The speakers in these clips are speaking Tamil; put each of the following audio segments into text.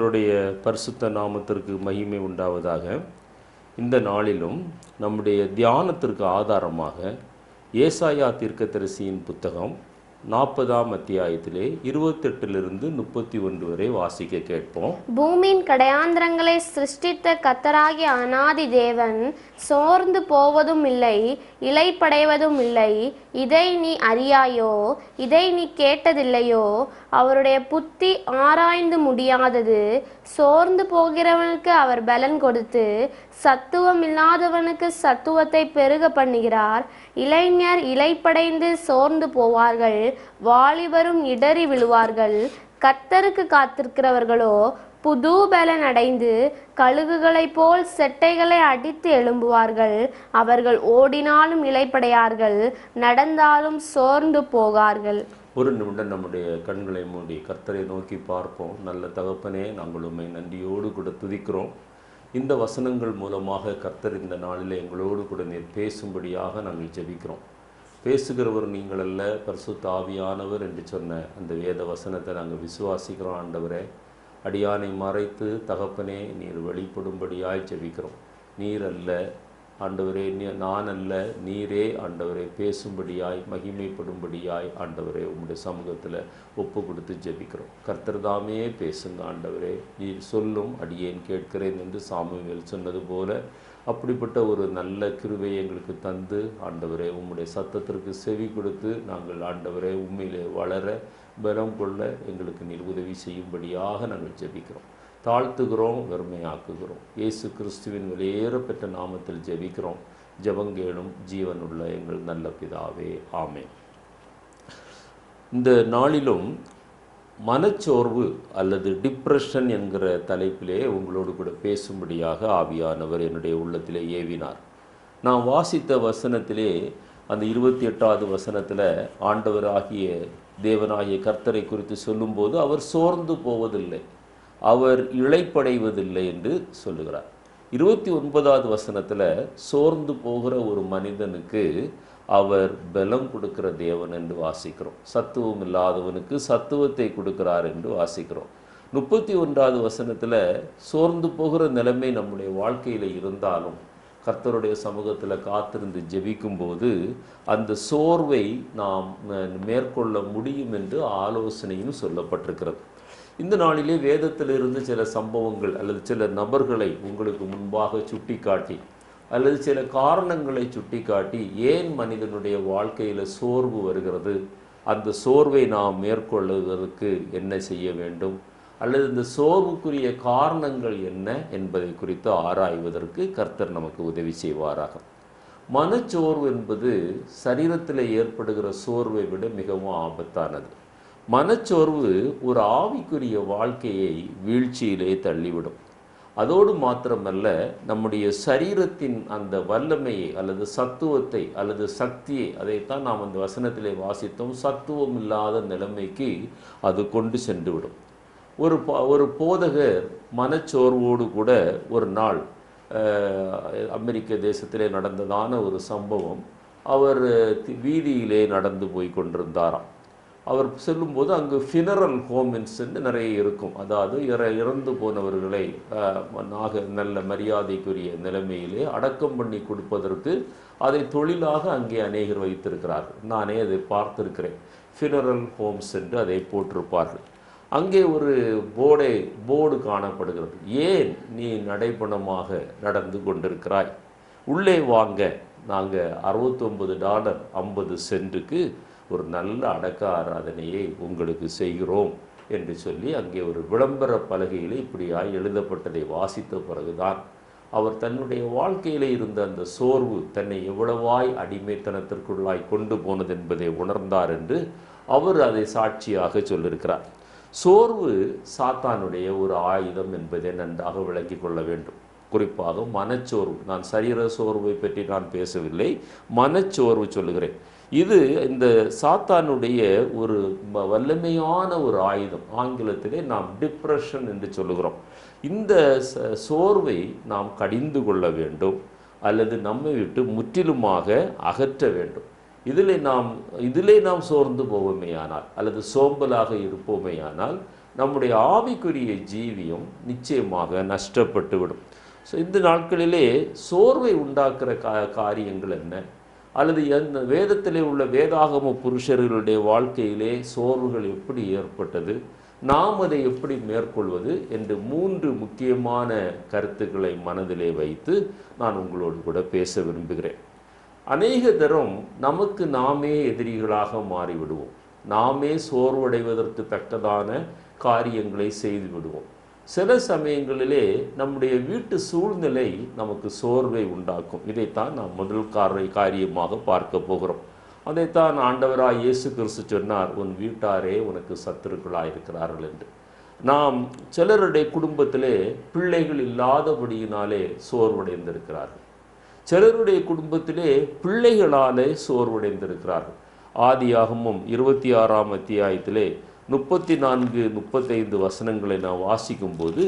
கர்த்தருடைய பரிசுத்த நாமத்திற்கு மகிமை உண்டாவதாக. இந்த நாளிலும் நம்முடைய தியானத்திற்கு ஆதாரமாக ஏசாயா தீர்க்கதரிசியின் புத்தகம் 40ஆம் அத்தியாயத்திலே 28 31 வரை வாசிக்க கேட்போம். பூமியின் கடையாந்திரங்களை சிருஷ்டித்த கர்த்தராகிய அநாதி தேவன் சோர்ந்து போவதும் இல்லை, இளைப்படைவதும் இல்லை. இதை நீ அறியாயோ? இதை நீ கேட்டதில்லையோ? அவருடைய புத்தி ஆராய்ந்து முடியாதது. சோர்ந்து போகிறவனுக்கு அவர் பலன் கொடுத்து சத்துவம் இல்லாதவனுக்கு சத்துவத்தை பெருக பண்ணுகிறார். இளைஞர் இளைப்படைந்து சோர்ந்து போவார்கள், வாலிபரும் இடறி விழுவார்கள். கர்த்தருக்கு காத்திருக்கிறவர்களோ புது பலன் அடைந்து கழுகுகளைப் போல் செட்டைகளை அடித்து எழும்புவார்கள். அவர்கள் ஓடினாலும் இளைப்படையார்கள், நடந்தாலும் சோர்ந்து போகார்கள். ஒரு நிமிடம் நம்முடைய கண்களை மூடி கர்த்தரை நோக்கி பார்ப்போம். நல்ல தகப்பனே, நாங்கள் உம்மை நன்றியோடு கூட துதிக்கிறோம். இந்த வசனங்கள் மூலமாக கர்த்தர் இந்த நாளில் எங்களோடு கூட நீர் பேசும்படியாக நாங்கள் ஜெபிக்கிறோம். பேசுகிறவர் நீங்கள் அல்ல, பரிசுத்த ஆவியானவர் என்று சொன்ன அந்த வேத வசனத்தை நாங்கள் விசுவாசிக்கிறோம். ஆண்டவரே, அடியானை மறைத்து தகப்பனே நீர் வெளிப்படும்படியாய் ஜெபிக்கிறோம். நீர் அல்ல ஆண்டவரே, நான் அல்ல, நீரே ஆண்டவரே பேசும்படியாய் மகிமைப்படும்படியாய் ஆண்டவரே உம்முடைய சமூகத்தில் ஒப்பு கொடுத்து ஜெபிக்கிறோம். கர்த்தர் தாமே பேசுங்க ஆண்டவரே, நீர் சொல்லும் அடியேன் கேட்கிறேன் என்று சாமுவேல் சொன்னது போல அப்படிப்பட்ட ஒரு நல்ல கிருபையை எங்களுக்கு தந்து ஆண்டவரே உம்முடைய சத்தத்திற்கு செவி கொடுத்து நாங்கள் ஆண்டவரே உண்மையிலே வளர பலம் கொள்ள எங்களுக்கு நீர் உதவி செய்யும்படியாக நாங்கள் ஜெபிக்கிறோம். தாழ்த்துகிறோம், வெறுமையாக்குகிறோம். இயேசு கிறிஸ்துவின் வெளியேறப்பெற்ற நாமத்தில் ஜெபிக்கிறோம். ஜெபங்கேளும் ஜீவனுள்ள எங்கள் நல்ல பிதாவே, ஆமென். இந்த நாளிலும் மனச்சோர்வு அல்லது டிப்ரெஷன் என்கிற தலைப்பிலே உங்களோடு கூட பேசும்படியாக ஆவியானவர் என்னுடைய உள்ளத்திலே ஏவினார். நான் வாசித்த வசனத்திலே அந்த 28வது வசனத்தில் ஆண்டவராகிய தேவனாகிய கர்த்தரை குறித்து சொல்லும்போது அவர் சோர்ந்து போவதில்லை, அவர் இளைப்படைவதில்லை என்று சொல்லுகிறார். 29வது வசனத்தில் சோர்ந்து போகிற ஒரு மனிதனுக்கு அவர் பலம் கொடுக்கிற தேவன் என்று வாசிக்கிறோம். சத்துவம் இல்லாதவனுக்கு சத்துவத்தை கொடுக்கிறார் என்று வாசிக்கிறோம். 31வது வசனத்தில் சோர்ந்து போகிற நிலைமை நம்முடைய வாழ்க்கையில் இருந்தாலும் கர்த்தருடைய சமூகத்தில் காத்திருந்து ஜெபிக்கும்போது அந்த சோர்வை நாம் மேற்கொள்ள முடியும் என்று ஆலோசனையும் சொல்லப்பட்டிருக்கிறது. இந்த நாளிலே வேதத்திலிருந்து சில சம்பவங்கள் அல்லது சில நபர்களை உங்களுக்கு முன்பாக சுட்டி காட்டி அல்லது சில காரணங்களை சுட்டி காட்டி ஏன் மனிதனுடைய வாழ்க்கையில் சோர்வு வருகிறது, அந்த சோர்வை நாம் மேற்கொள்வதற்கு என்ன செய்ய வேண்டும், அல்லது இந்த சோர்வுக்குரிய காரணங்கள் என்ன என்பதை குறித்து ஆராய்வதற்கு கர்த்தர் நமக்கு உதவி செய்வாராக. மனச்சோர்வு என்பது சரீரத்தில் ஏற்படுகிற சோர்வை விட மிகவும் ஆபத்தானது. மனச்சோர்வு ஒரு ஆவிக்குரிய வாழ்க்கையை வீழ்ச்சியிலே தள்ளிவிடும். அதோடு மாத்திரமல்ல, நம்முடைய சரீரத்தின் அந்த வல்லமையை அல்லது சத்துவத்தை அல்லது சக்தியை, அதைத்தான் நாம் அந்த வசனத்திலே வாசித்தோம், சத்துவம் இல்லாத நிலைமைக்கு அது கொண்டு சென்று விடும். ஒரு போதகர் மனச்சோர்வோடு கூட ஒரு நாள் அமெரிக்க தேசத்திலே நடந்ததான ஒரு சம்பவம். அவர் வீதியிலே நடந்து போய் கொண்டிருந்தாராம். அவர் செல்லும்போது அங்கு ஃபினரல் ஹோம்ஸ் நிறைய இருக்கும். அதாவது இறந்து போனவர்களை நல்ல மரியாதைக்குரிய நிலைமையிலே அடக்கம் பண்ணி கொடுப்பதற்கு அதை தொழிலாக அங்கே அநேகர் வைத்திருக்கிறார்கள். நானே அதை பார்த்திருக்கிறேன். ஃபினரல் ஹோம்ஸ் என்று அதை போட்டிருப்பார்கள். அங்கே ஒரு போர்டு காணப்படுகிறது. ஏன் நீ நடைபணமாக நடந்து கொண்டிருக்கிறாய்? உள்ளே வாங்க, நாங்கள் $69 50 சென்ட்டுக்கு ஒரு நல்ல அடக்க ஆராதனையை உங்களுக்கு செய்கிறோம் என்று சொல்லி அங்கே ஒரு விளம்பர பலகையில் இப்படியாய் எழுதப்பட்டதை வாசித்த பிறகுதான் அவர் தன்னுடைய வாழ்க்கையில் இருந்த அந்த சோர்வு தன்னை எவ்வளவாய் அடிமைத்தனத்திற்குள்ளாய் கொண்டு போனது என்பதை உணர்ந்தார் என்று அவர் அதை சாட்சியாக சொல்லியிருக்கிறார். சோர்வு சாத்தானுடைய ஒரு ஆயுதம் என்பதை நன்றாக விளங்கி கொள்ள வேண்டும். குறிப்பாக மனச்சோர்வு, நான் சரீர சோர்வை பற்றி நான் பேசவில்லை, மனச்சோர்வு சொல்லுகிறேன். இது இந்த சாத்தானுடைய ஒரு வல்லமையான ஒரு ஆயுதம். ஆங்கிலத்திலே நாம் டிப்ரெஷன் என்று சொல்லுகிறோம். இந்த சோர்வை நாம் கடிந்து கொள்ள வேண்டும் அல்லது நம்மை விட்டு முற்றிலுமாக அகற்ற வேண்டும். இதிலே நாம் சோர்ந்து போவோமேயானால் அல்லது சோம்பலாக இருப்போமேயானால் நம்முடைய ஆவிக்குரிய ஜீவியம் நிச்சயமாக நஷ்டப்பட்டுவிடும். ஸோ இந்த நாட்களிலே சோர்வை உண்டாக்குற காரியங்கள் என்ன, அல்லது வேதத்திலே உள்ள வேதாகம புருஷர்களுடைய வாழ்க்கையிலே சோர்வுகள் எப்படி ஏற்பட்டது, நாம் அதை எப்படி மேற்கொள்வது என்று 3 முக்கியமான கருத்துக்களை மனதிலே வைத்து நான் உங்களோடு கூட பேச விரும்புகிறேன். அநேக தரம் நமக்கு நாமே எதிரிகளாக மாறிவிடுவோம். நாமே சோர்வடைவதற்கு தக்கதான காரியங்களை செய்து விடுவோம். சில சமயங்களிலே நம்முடைய வீட்டு சூழ்நிலை நமக்கு சோர்வை உண்டாக்கும். இதைத்தான் நாம் முதல் காரியமாக பார்க்க போகிறோம். அதைத்தான் ஆண்டவராய் இயேசு கிறிஸ்து சொன்னார், உன் வீட்டாரே உனக்கு சத்துருக்களாக இருக்கிறார்கள் என்று. நாம் சிலருடைய குடும்பத்திலே பிள்ளைகள் இல்லாதபடியினாலே சோர்வடைந்திருக்கிறார்கள். சிலருடைய குடும்பத்திலே பிள்ளைகளாலே சோர்வடைந்திருக்கிறார்கள். ஆதியாகமம் 26ஆம் அத்தியாயத்திலே 34-35 வசனங்களை நாம் வாசிக்கும்போது,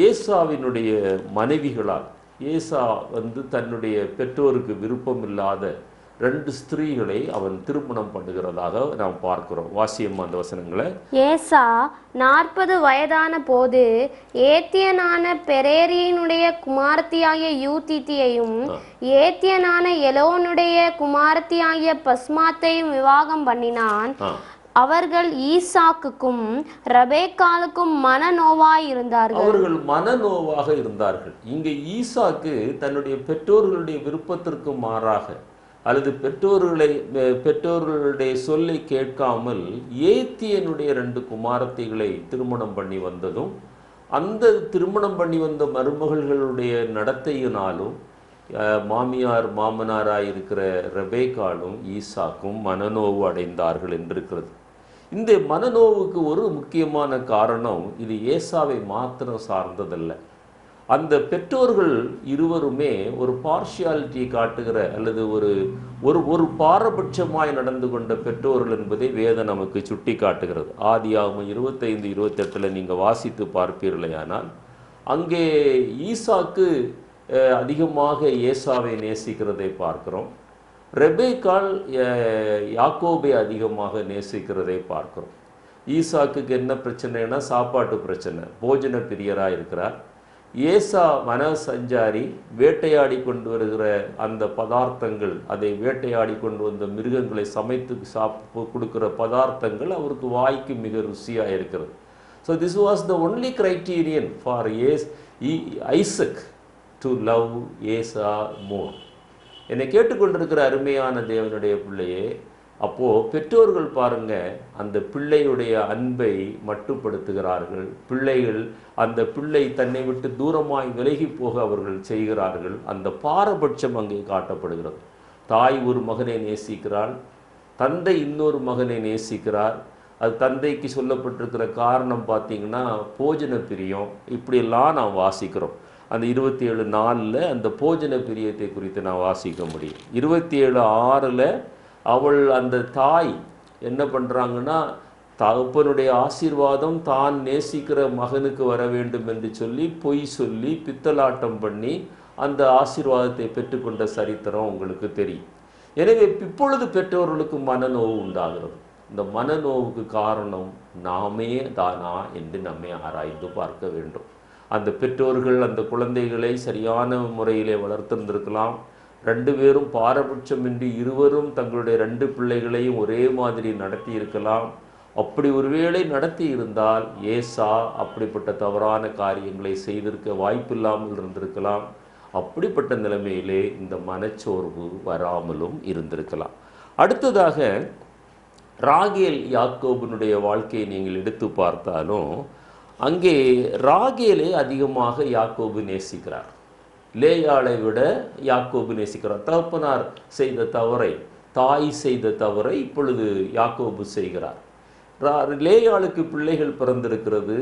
ஏசாவினுடைய மனைவிகளால், ஏசா தன்னுடைய பெற்றோருக்கு விருப்பம் இல்லாத 2 ஸ்திரீகளை அவன் திருமணம் பண்ணுகிறதாக நாம் பார்க்கிறோம். வாசியம் அந்த வசனங்களை. ஏசா 40 வயதான போது ஏத்தியனான பெரேரியினுடைய குமாரத்தியாகிய யூதித்தியையும் ஏத்தியனான எலோனுடைய குமாரத்தியாகிய பஸ்மாத்தையும் விவாகம் பண்ணினான். அவர்கள் ஈசாக்குக்கும் ரெபெக்காளுக்கும் மனநோவாய் இருந்தார்கள். அவர்கள் மனநோவாக இருந்தார்கள். இங்கே ஈசாக்கு தன்னுடைய பெற்றோர்களுடைய விருப்பத்திற்கு மாறாக, அல்லது பெற்றோர்களுடைய சொல்லை கேட்காமல் ஏத்தியனுடைய 2 குமாரத்திகளை திருமணம் பண்ணி வந்ததும், அந்த திருமணம் பண்ணி வந்த மருமகள்களுடைய நடத்தையினாலும் மாமியார் மாமனாராய் இருக்கிற ரெபெக்காளும் ஈசாக்கும் மனநோவு அடைந்தார்கள் என்றிருக்கிறது. இந்த மனநோவுக்கு ஒரு முக்கியமான காரணம், இது ஏசாவை மாத்திரம் சார்ந்ததல்ல. அந்த பெற்றோர்கள் இருவருமே ஒரு பார்ஷியாலிட்டி காட்டுகிற, அல்லது ஒரு பாரபட்சமாய் நடந்து கொண்ட பெற்றோர்கள் என்பதை வேதம் நமக்கு சுட்டி காட்டுகிறது. ஆதியாகமம் 25-28 நீங்கள் வாசித்து பார்ப்பீர்களேயானால், அங்கே ஈசாக்கு அதிகமாக ஏசாவை நேசிக்கிறதை பார்க்கிறோம். ரெபெக்காள் யாக்கோபை அதிகமாக நேசிக்கிறதை பார்க்கிறோம். ஈசாக்குக்கு என்ன பிரச்சனைனா சாப்பாட்டு பிரச்சனை, போஜன பிரியராக இருக்கிறார். ஏசா மன சஞ்சாரி, வேட்டையாடி கொண்டு வருகிற அந்த பதார்த்தங்கள், அதை வேட்டையாடி கொண்டு வந்த மிருகங்களை சமைத்து கொடுக்குற பதார்த்தங்கள் அவருக்கு வாய்க்கு மிக ருசியாக இருக்கிறது. So this was the only criterion for Isaac to love Esau more. என்னை கேட்டுக்கொண்டிருக்கிற அருமையான தேவனுடைய பிள்ளையே, அப்போது பெற்றோர்கள் பாருங்க, அந்த பிள்ளையுடைய அன்பை மட்டுப்படுத்துகிறார்கள். அந்த பிள்ளை தன்னை விட்டு தூரமாய் விலகி போக அவர்கள் செய்கிறார்கள். அந்த பாரபட்சம் அங்கே காட்டப்படுகிறது. தாய் ஒரு மகனை நேசிக்கிறாள், தந்தை இன்னொரு மகனை நேசிக்கிறார். அது தந்தைக்கு சொல்லப்பட்டிருக்கிற காரணம் பார்த்தீங்கன்னா போஜன பிரியம். இப்படியெல்லாம் நாம் வாசிக்கிறோம். அந்த 27:4 அந்த போஜன பிரியத்தை குறித்து நான் வாசிக்க முடியும். 27:6 அவள், அந்த தாய் என்ன பண்ணுறாங்கன்னா, தகப்பனுடைய ஆசீர்வாதம் தான் நேசிக்கிற மகனுக்கு வர வேண்டும் என்று சொல்லி பொய் சொல்லி பித்தலாட்டம் பண்ணி அந்த ஆசீர்வாதத்தை பெற்றுக்கொண்ட சரித்திரம் உங்களுக்கு தெரியும். எனவே இப்பொழுது பெற்றோர்களுக்கு மனநோவு உண்டாகிறது. இந்த மனநோவுக்கு காரணம் நாமே தானா என்று நம்மை ஆராய்ந்து பார்க்க வேண்டும். அந்த பெற்றோர்கள் அந்த குழந்தைகளை சரியான முறையிலே வளர்த்திருந்திருக்கலாம். 2 பேரும் பாரபட்சமின்றி இருவரும் தங்களுடைய 2 பிள்ளைகளையும் ஒரே மாதிரி நடத்தி இருக்கலாம். அப்படி ஒருவேளை நடத்தி இருந்தால் ஏசா அப்படிப்பட்ட தவறான காரியங்களை செய்திருக்க வாய்ப்பில்லாமல் இருந்திருக்கலாம். அப்படிப்பட்ட நிலைமையிலே இந்த மனச்சோர்வு வராமலும் இருந்திருக்கலாம். அடுத்ததாக ராகேல் யாக்கோபினுடைய வாழ்க்கையை நீங்கள் எடுத்து பார்த்தாலும், அங்கே ராகேலை அதிகமாக யாக்கோபு நேசிக்கிறார். லேயாளை விட யாக்கோபு நேசிக்கிறார். தகப்பனார் செய்த தவறை, தாய் செய்த தவறை இப்பொழுது யாக்கோபு செய்கிறார். லேயாளுக்கு பிள்ளைகள் பிறந்திருக்கிறது,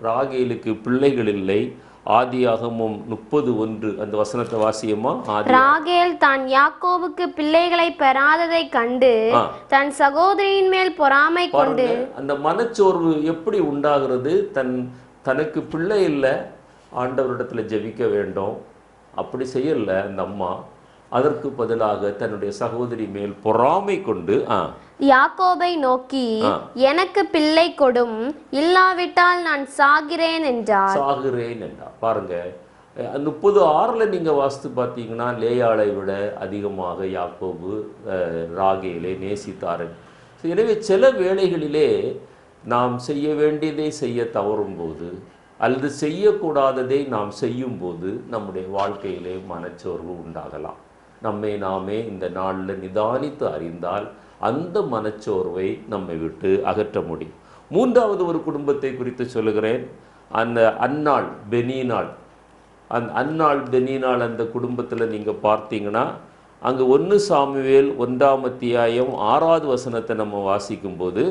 ராகேலுக்கு பிள்ளைகள் இல்லை. ஆதியாகமம் 30:1 அந்த வசனத்தை வாசியமா. ராகேல் தான் யாக்கோபுக்கு பிள்ளைகளை பெறாததை கண்டு தன் சகோதரியின் மேல் பொறாமை கொண்டு, அந்த மனச்சோர்வு எப்படி உண்டாகிறது? தனக்கு பிள்ளை இல்லை, ஆண்டவரிடத்துல ஜெபிக்க வேண்டும், அப்படி செய்யல அந்த அம்மா. அதற்கு பதிலாக தன்னுடைய சகோதரி மேல் பொறாமை கொண்டு யாக்கோபை நோக்கி, எனக்கு பிள்ளை கொடும், இல்லாவிட்டால் நான் சாகிறேன் என்றார். பாருங்க, 30:6 நீங்க வாசித்து பார்த்தீங்கன்னா, லேயாளை விட அதிகமாக யாக்கோபு ராகேலை நேசித்தார். எனவே சில வேளைகளிலே நாம் செய்ய வேண்டியதை செய்ய தவறும் போது அல்லது செய்யக்கூடாததை நாம் செய்யும் போது நம்முடைய வாழ்க்கையிலே மனச்சோர்வு உண்டாகலாம். நம்மை நாமே இந்த நாளில் நிதானித்து அறிந்தால் அந்த மனச்சோர்வை நம்மை விட்டு அகற்ற முடியும். மூன்றாவது ஒரு குடும்பத்தை குறித்து சொல்லுகிறேன். அந்த அன்னாள் பெனினாள், அந்த குடும்பத்தில் நீங்கள் பார்த்தீங்கன்னா, அங்கே 1 சாமுவேல் 1ஆம் அத்தியாயம் 6வது வசனத்தை நம்ம வாசிக்கும்போது,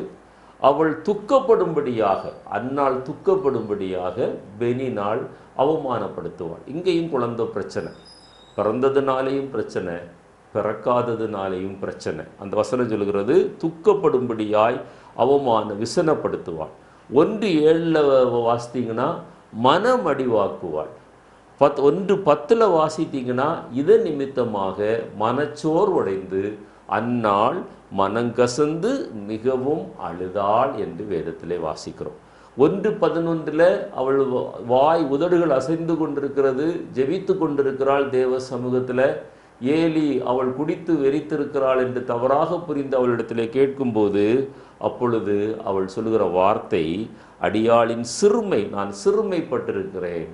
அவள் துக்கப்படும்படியாக, அன்னாள் துக்கப்படும்படியாக பெனினாள் அவமானப்படுத்துவாள். இங்கேயும் குழந்தை பிரச்சனை, பிறந்ததுனாலேயும் பிரச்சனை, பிறக்காததுனாலேயும் பிரச்சனை. அந்த வசனம் சொல்கிறது, துக்கப்படும்படியாய் விசனப்படுத்துவாள். 1:7 வாசித்தீங்கன்னா மனமடிவாக்குவாள். 1:10 வாசித்தீங்கன்னா இதன் நிமித்தமாக மனச்சோர்வடைந்து அன்னாள் மனங்கசந்து மிகவும் அழுதாள் என்று வேதத்திலே வாசிக்கிறோம். 1:11 அவள் உதடுகள் அசைந்து கொண்டிருக்கிறது, ஜெபித்து கொண்டிருக்கிறாள் தேவ சமூகத்தில். ஏலி அவள் குடித்து வெறித்திருக்கிறாள் என்று தவறாக புரிந்து அவளிடத்திலே கேட்கும்போது, அப்பொழுது அவள் சொல்லுகிற வார்த்தை, அடியாளின் சிறுமை, நான் சிறுமைப்பட்டிருக்கிறேன்.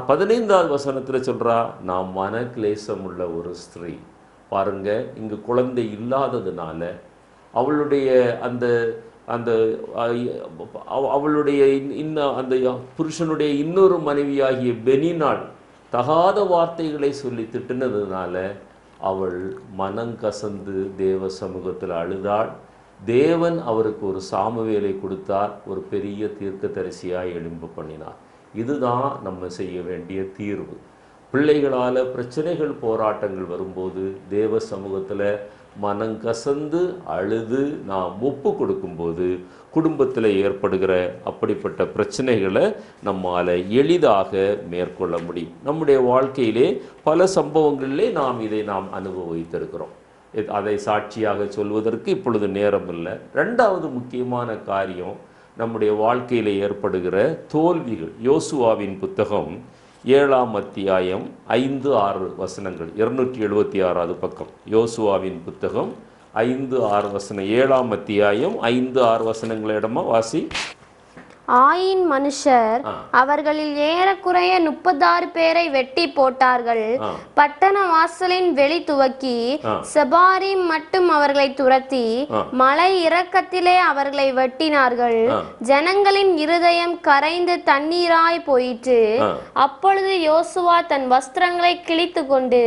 15வது வசனத்தில் சொல்றா, நான் மனக்லேசம் உள்ள ஒரு ஸ்திரீ. பாருங்க, இங்கு குழந்தை இல்லாததுனால அவளுடைய அந்த அந்த அவளுடைய அந்த புருஷனுடைய இன்னொரு மனைவியாகிய பெனினாள் தகாத வார்த்தைகளை சொல்லி திட்டினதுனால அவள் மனங்கசந்து தேவ சமூகத்தில் அழுதாள். தேவன் அவருக்கு ஒரு சாமுவேலை கொடுத்தார், ஒரு பெரிய தீர்க்கதரிசியாய் எழும்ப பண்ணினார். இதுதான் நம்ம செய்ய வேண்டிய தீர்வு. பிள்ளைகளால் பிரச்சனைகள், போராட்டங்கள் வரும்போது தேவ சமூகத்தில் மனங்கசந்து அழுது நாம் ஒப்பு கொடுக்கும்போது குடும்பத்தில் ஏற்படுகிற அப்படிப்பட்ட பிரச்சனைகளை நம்மால் எளிதாக மேற்கொள்ள முடியும். நம்முடைய வாழ்க்கையிலே பல சம்பவங்களிலே நாம் அனுபவித்திருக்கிறோம். அதை சாட்சியாக சொல்வதற்கு இப்பொழுது நேரம் இல்லை. 2வது முக்கியமான காரியம், நம்முடைய வாழ்க்கையில் ஏற்படுகிற தோல்விகள். யோசுவாவின் புத்தகம் 7ஆம் அத்தியாயம் 5-6 வசனங்கள், 276வது பக்கம். யோசுவாவின் புத்தகம் 5-6 வசனம், 7ஆம் அத்தியாயம் 5-6 வசனங்களிடமா வாசி. ஆயின் மனுஷர் அவர்களில் ஏறக்குறைய 36 பேரை வெட்டி போட்டார்கள். பட்டண வாசலின் வெளி துவக்கி செபாரீம் மட்டும் அவர்களை துரத்தி மலை இறக்கத்திலே அவர்களை வெட்டினார்கள். ஜனங்களின் இருதயம் கரைந்து தண்ணீராய் போயிற்று. அப்பொழுது யோசுவா தன் வஸ்திரங்களை கிழித்து கொண்டு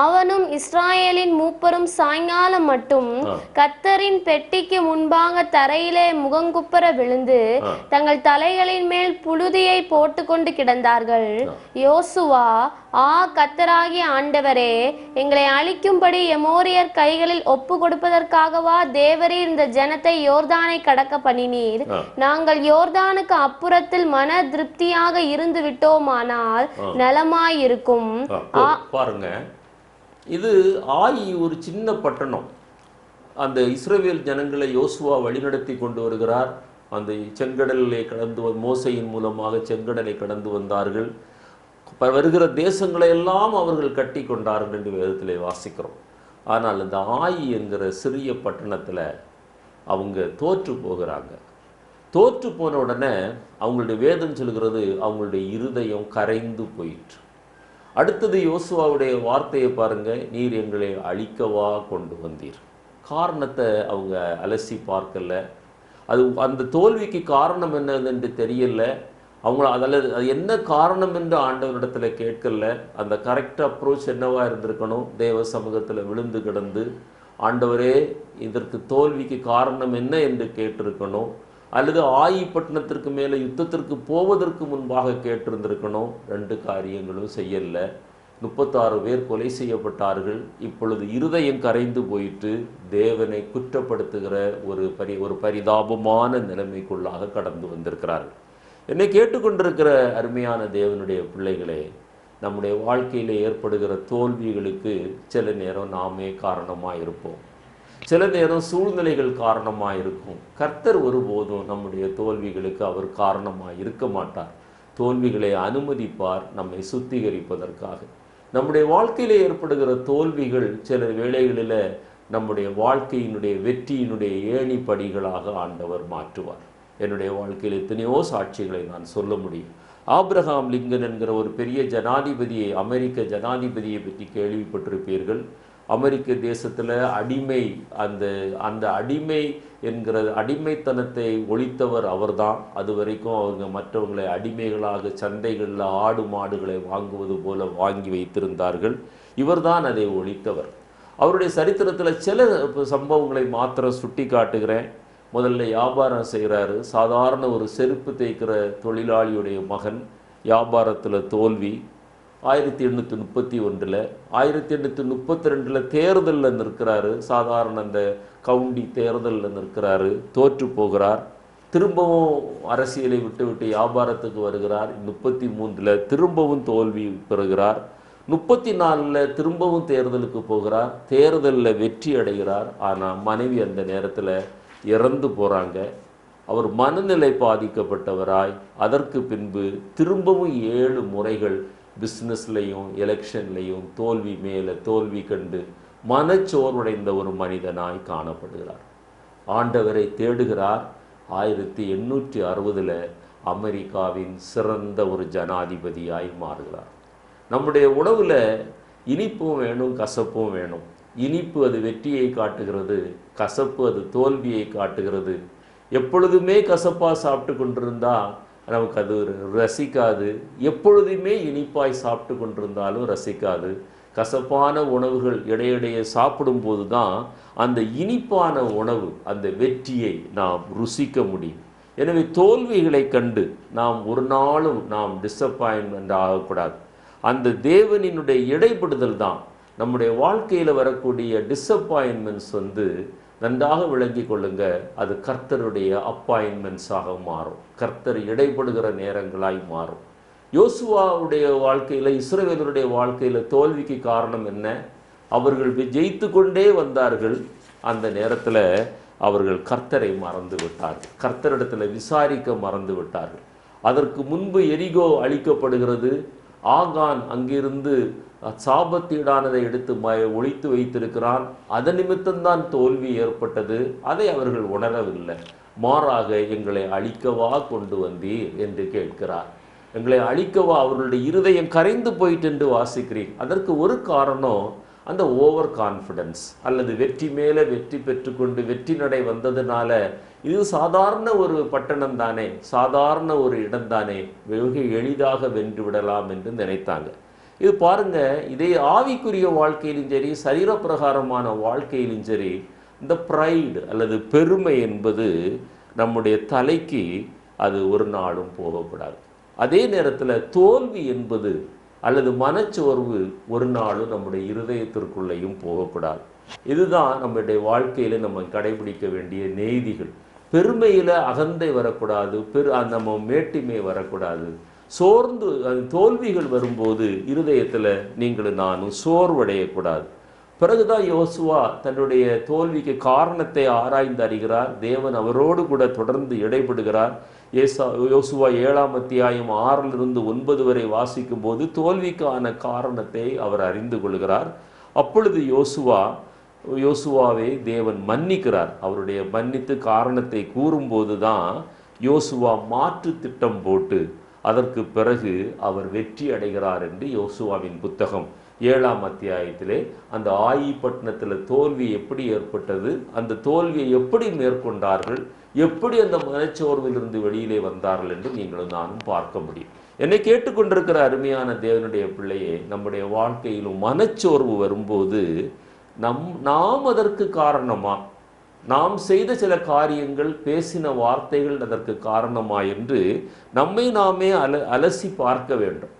அவனும் இஸ்ராயேலின் மூப்பரும் சாயங்காலம் மட்டும் கர்த்தரின் பெட்டிக்கு முன்பாக தரையிலே முகங்குப்புற விழுந்து தங்கள் தலைகளின் மேல் புழுதியை போட்டுக்கொண்டு கிடந்தார்கள். யோசுவா, கர்த்தராகிய ஆண்டவரே, எங்களை அழிக்கும்படி எமோரியர் கைகளில் ஒப்பு கொடுப்பதற்காகவா தேவரீர் இந்த ஜனத்தை யோர்தானை கடக்க பண்ணினீர்? நாங்கள் யோர்தானுக்கு அப்புறத்தில் மன திருப்தியாக இருந்து விட்டோமானால் நலமாயிருக்கும். பாருங்க, இது ஒரு சின்ன பட்டணம். அந்த இஸ்ரவேல் ஜனங்களை யோசுவா வழிநடத்தி கொண்டு வருகிறார். அந்த செங்கடலை கடந்து, மோசையின் மூலமாக செங்கடலை கடந்து வந்தார்கள். வருகிற தேசங்களை எல்லாம் அவர்கள் கட்டி கொண்டார்கள் என்று வேதத்திலே வாசிக்கிறோம். ஆனால் இந்த என்கிற சிறிய பட்டணத்தில் அவங்க தோற்று போகிறாங்க. தோற்று போன உடனே அவங்களுடைய வேதம் சொல்கிறது, அவங்களுடைய இருதயம் கரைந்து போயிற்று. அடுத்தது யோசுவாவுடைய வார்த்தையை பாருங்க, நீர் எங்களை அழிக்கவா கொண்டு வந்தீர். காரணத்தை அவங்க அலசி பார்க்கல. அந்த தோல்விக்கு காரணம் என்னது தெரியல. அதில் அது என்ன காரணம் என்று ஆண்டவரிடத்தில் கேட்கல. அந்த கரெக்ட் அப்ரோச் என்னவா இருந்திருக்கணும்? தேவ சமூகத்தில் விழுந்து கிடந்து, ஆண்டவரே இதற்கு தோல்விக்கு காரணம் என்ன என்று கேட்டிருக்கணும். அல்லது பட்டணத்திற்கு மேலே யுத்தத்திற்கு போவதற்கு முன்பாக கேட்டிருந்திருக்கணும். 2 காரியங்களும் செய்யலை. 36 பேர் கொலை செய்யப்பட்டார்கள். இப்பொழுது இருதயம் கரைந்து போயிட்டு தேவனை குற்றப்படுத்துகிற ஒரு பரிதாபமான நிலைமைக்குள்ளாக கடந்து வந்திருக்கிறார்கள். என்னை கேட்டுக்கொண்டிருக்கிற அருமையான தேவனுடைய பிள்ளைகளே, நம்முடைய வாழ்க்கையில் ஏற்படுகிற தோல்விகளுக்கு சில நேரம் நாமே காரணமாக இருப்போம், சில நேரம் சூழ்நிலைகள் காரணமாக இருக்கும். கர்த்தர் ஒருபோதும் நம்முடைய தோல்விகளுக்கு அவர் காரணமாக இருக்க மாட்டார். தோல்விகளை அனுமதிப்பார் நம்மை சுத்திகரிப்பதற்காக. நம்முடைய வாழ்க்கையில் ஏற்படுகிற தோல்விகள் சில வேளைகளில் நம்முடைய வாழ்க்கையினுடைய வெற்றியினுடைய ஏணிப்படிகளாக ஆண்டவர் மாற்றுவார். என்னுடைய வாழ்க்கையில் எத்தனையோ சாட்சிகளை நான் சொல்ல முடியும். ஆபிரகாம் லிங்கன் என்கிற ஒரு பெரிய ஜனாதிபதியை, அமெரிக்க ஜனாதிபதியை பற்றி கேள்விப்பட்டிருப்பீர்கள். அமெரிக்க தேசத்தில் அடிமை, அந்த அடிமை என்கிற அடிமைத்தனத்தை ஒழித்தவர் அவர்தான். அது வரைக்கும் அவங்க மற்றவங்களை அடிமைகளாக சந்தைகளில் ஆடு மாடுகளை வாங்குவது போல வாங்கி வைத்திருந்தார்கள். இவர்தான் அதை ஒழித்தவர். அவருடைய சரித்திரத்தில் சில சம்பவங்களை மாத்திரம் சுட்டி காட்டுகிறேன். முதல்ல வியாபாரம் செய்கிறாரு. சாதாரண ஒரு செருப்பு தேய்க்கிற தொழிலாளியுடைய மகன். வியாபாரத்தில் தோல்வி. 1831 1832 தேர்தலில் நிற்கிறாரு. சாதாரண அந்த கவுண்டி தேர்தலில் நிற்கிறாரு. தோற்று போகிறார். திரும்பவும் அரசியலை விட்டு வியாபாரத்துக்கு வருகிறார். 33 திரும்பவும் தோல்வி பெறுகிறார். 34 திரும்பவும் தேர்தலுக்கு போகிறார். தேர்தலில் வெற்றி அடைகிறார். ஆனால் மனைவி அந்த நேரத்தில் இறந்து போகிறாங்க. அவர் மனநிலை பாதிக்கப்பட்டவராய் அதற்கு பின்பு திரும்பவும் 7 முறைகள் பிஸ்னஸ்லையும் எலெக்ஷன்லையும் தோல்வி மேலே தோல்வி கண்டு மனச்சோர்வடைந்த ஒரு மனிதனாய் காணப்படுகிறார். ஆண்டவரை தேடுகிறார். 1860 அமெரிக்காவின் சிறந்த ஒரு ஜனாதிபதியாய் மாறுகிறார். நம்முடைய உணவில் இனிப்பும் வேணும், கசப்பும் வேணும். இனிப்பு அது வெற்றியை காட்டுகிறது, கசப்பு அது தோல்வியை காட்டுகிறது. எப்பொழுதுமே கசப்பாக சாப்பிட்டு கொண்டிருந்தா நமக்கு அது ரசிக்காது. எப்பொழுதுமே இனிப்பாய் சாப்பிட்டு கொண்டிருந்தாலும் ரசிக்காது. கசப்பான உணவுகள் இடையிடையே சாப்பிடும்போது தான் அந்த இனிப்பான உணவு, அந்த வெற்றியை நாம் ருசிக்க முடியும். எனவே தோல்விகளை கண்டு நாம் ஒரு நாளும் நாம் டிசப்பாயின்மெண்ட் ஆகக்கூடாது. அந்த தேவனினுடைய இடைப்படுதல் தான் நம்முடைய வாழ்க்கையில் வரக்கூடிய டிசப்பாயின்மெண்ட்ஸ் நன்றாக விளங்கி கொள்ளுங்க. அது கர்த்தருடைய அப்பாயின்மெண்ட்ஸாக மாறும். கர்த்தர் இடைப்படுகிற நேரங்களாய் மாறும். யோசுவாவுடைய வாழ்க்கையில், இஸ்ரவேலருடைய வாழ்க்கையில் தோல்விக்கு காரணம் என்ன? அவர்கள் ஜெயித்து கொண்டே வந்தார்கள். அந்த நேரத்தில் அவர்கள் கர்த்தரை மறந்து விட்டார்கள். கர்த்தரிடத்தில் விசாரிக்க மறந்து விட்டார்கள். அதற்கு முன்பு எரிகோ அழிக்கப்படுகிறது. ஆகான் அங்கிருந்து சாபத்தீடானதை எடுத்து ஒழித்து வைத்திருக்கிறான். அதன் நிமித்தம்தான் தோல்வி ஏற்பட்டது. அதை அவர்கள் உணரவில்லை. மாறாக எங்களை அழிக்கவா கொண்டு வந்தீர் என்று கேட்கிறார். எங்களை அழிக்கவா? அவர்களுடைய இருதயம் கரைந்து போயிட்டு என்று வாசிக்கிறீர்கள். அதற்கு ஒரு காரணம் அந்த ஓவர் கான்ஃபிடன்ஸ், அல்லது வெற்றி மேலே வெற்றி பெற்றுக்கொண்டு வெற்றி நடை வந்ததுனால இது சாதாரண ஒரு பட்டணம் தானே, சாதாரண ஒரு இடம் தானே, வெகு எளிதாக வென்று விடலாம் என்று நினைத்தாங்க. இது பாருங்க, இதே ஆவிக்குரிய வாழ்க்கையிலும் சரி, சரீரப்பிரகாரமான வாழ்க்கையிலும் சரி, இந்த ப்ரைடு அல்லது பெருமை என்பது நம்முடைய தலைக்கு அது ஒரு நாளும் போகக்கூடாது. அதே நேரத்தில் தோல்வி என்பது அல்லது மனச்சோர்வு ஒரு நாளும் நம்முடைய இருதயத்திற்குள்ளேயும் போகக்கூடாது. இதுதான் நம்முடைய வாழ்க்கையில் நம்ம கடைபிடிக்க வேண்டிய நெய்திகள். பெருமையில் அகந்தை வரக்கூடாது, நம்ம மேட்டிமை வரக்கூடாது. சோர்ந்து தோல்விகள் வரும்போது இருதயத்தில் நீங்களும் நானும் சோர்வடையக்கூடாது. பிறகுதான் யோசுவா தன்னுடைய தோல்விக்கு காரணத்தை ஆராய்ந்து அறிகிறார். தேவன் அவரோடு கூட தொடர்ந்து இடைபடுகிறார். யோசுவா 7ஆம் அத்தியாயம் 6 9 வரை வாசிக்கும் போது தோல்விக்கான காரணத்தை அவர் அறிந்து கொள்கிறார். அப்பொழுது யோசுவாவை தேவன் மன்னிக்கிறார். அவருடைய மன்னித்து காரணத்தை கூறும்போது தான் யோசுவா மாற்று திட்டம் போட்டு அதற்கு பிறகு அவர் வெற்றி அடைகிறார் என்று யோசுவாவின் புத்தகம் 7ஆம் அத்தியாயத்திலே அந்த ஆயிப்பட்டினத்தில் தோல்வி எப்படி ஏற்பட்டது, அந்த தோல்வியை எப்படி மேற்கொண்டார்கள், எப்படி அந்த மனச்சோர்விலிருந்து வெளியிலே வந்தார்கள் என்று நீங்களும் நானும் பார்க்க முடியும். என்னை கேட்டுக்கொண்டிருக்கிற அருமையான தேவனுடைய பிள்ளையே, நம்முடைய வாழ்க்கையிலும் மனச்சோர்வு வரும்போது நாம் அதற்கு காரணமா, நாம் செய்த சில காரியங்கள், பேசின வார்த்தைகள் அதற்கு காரணமா என்று நம்மை நாமே அலசி பார்க்க வேண்டும்.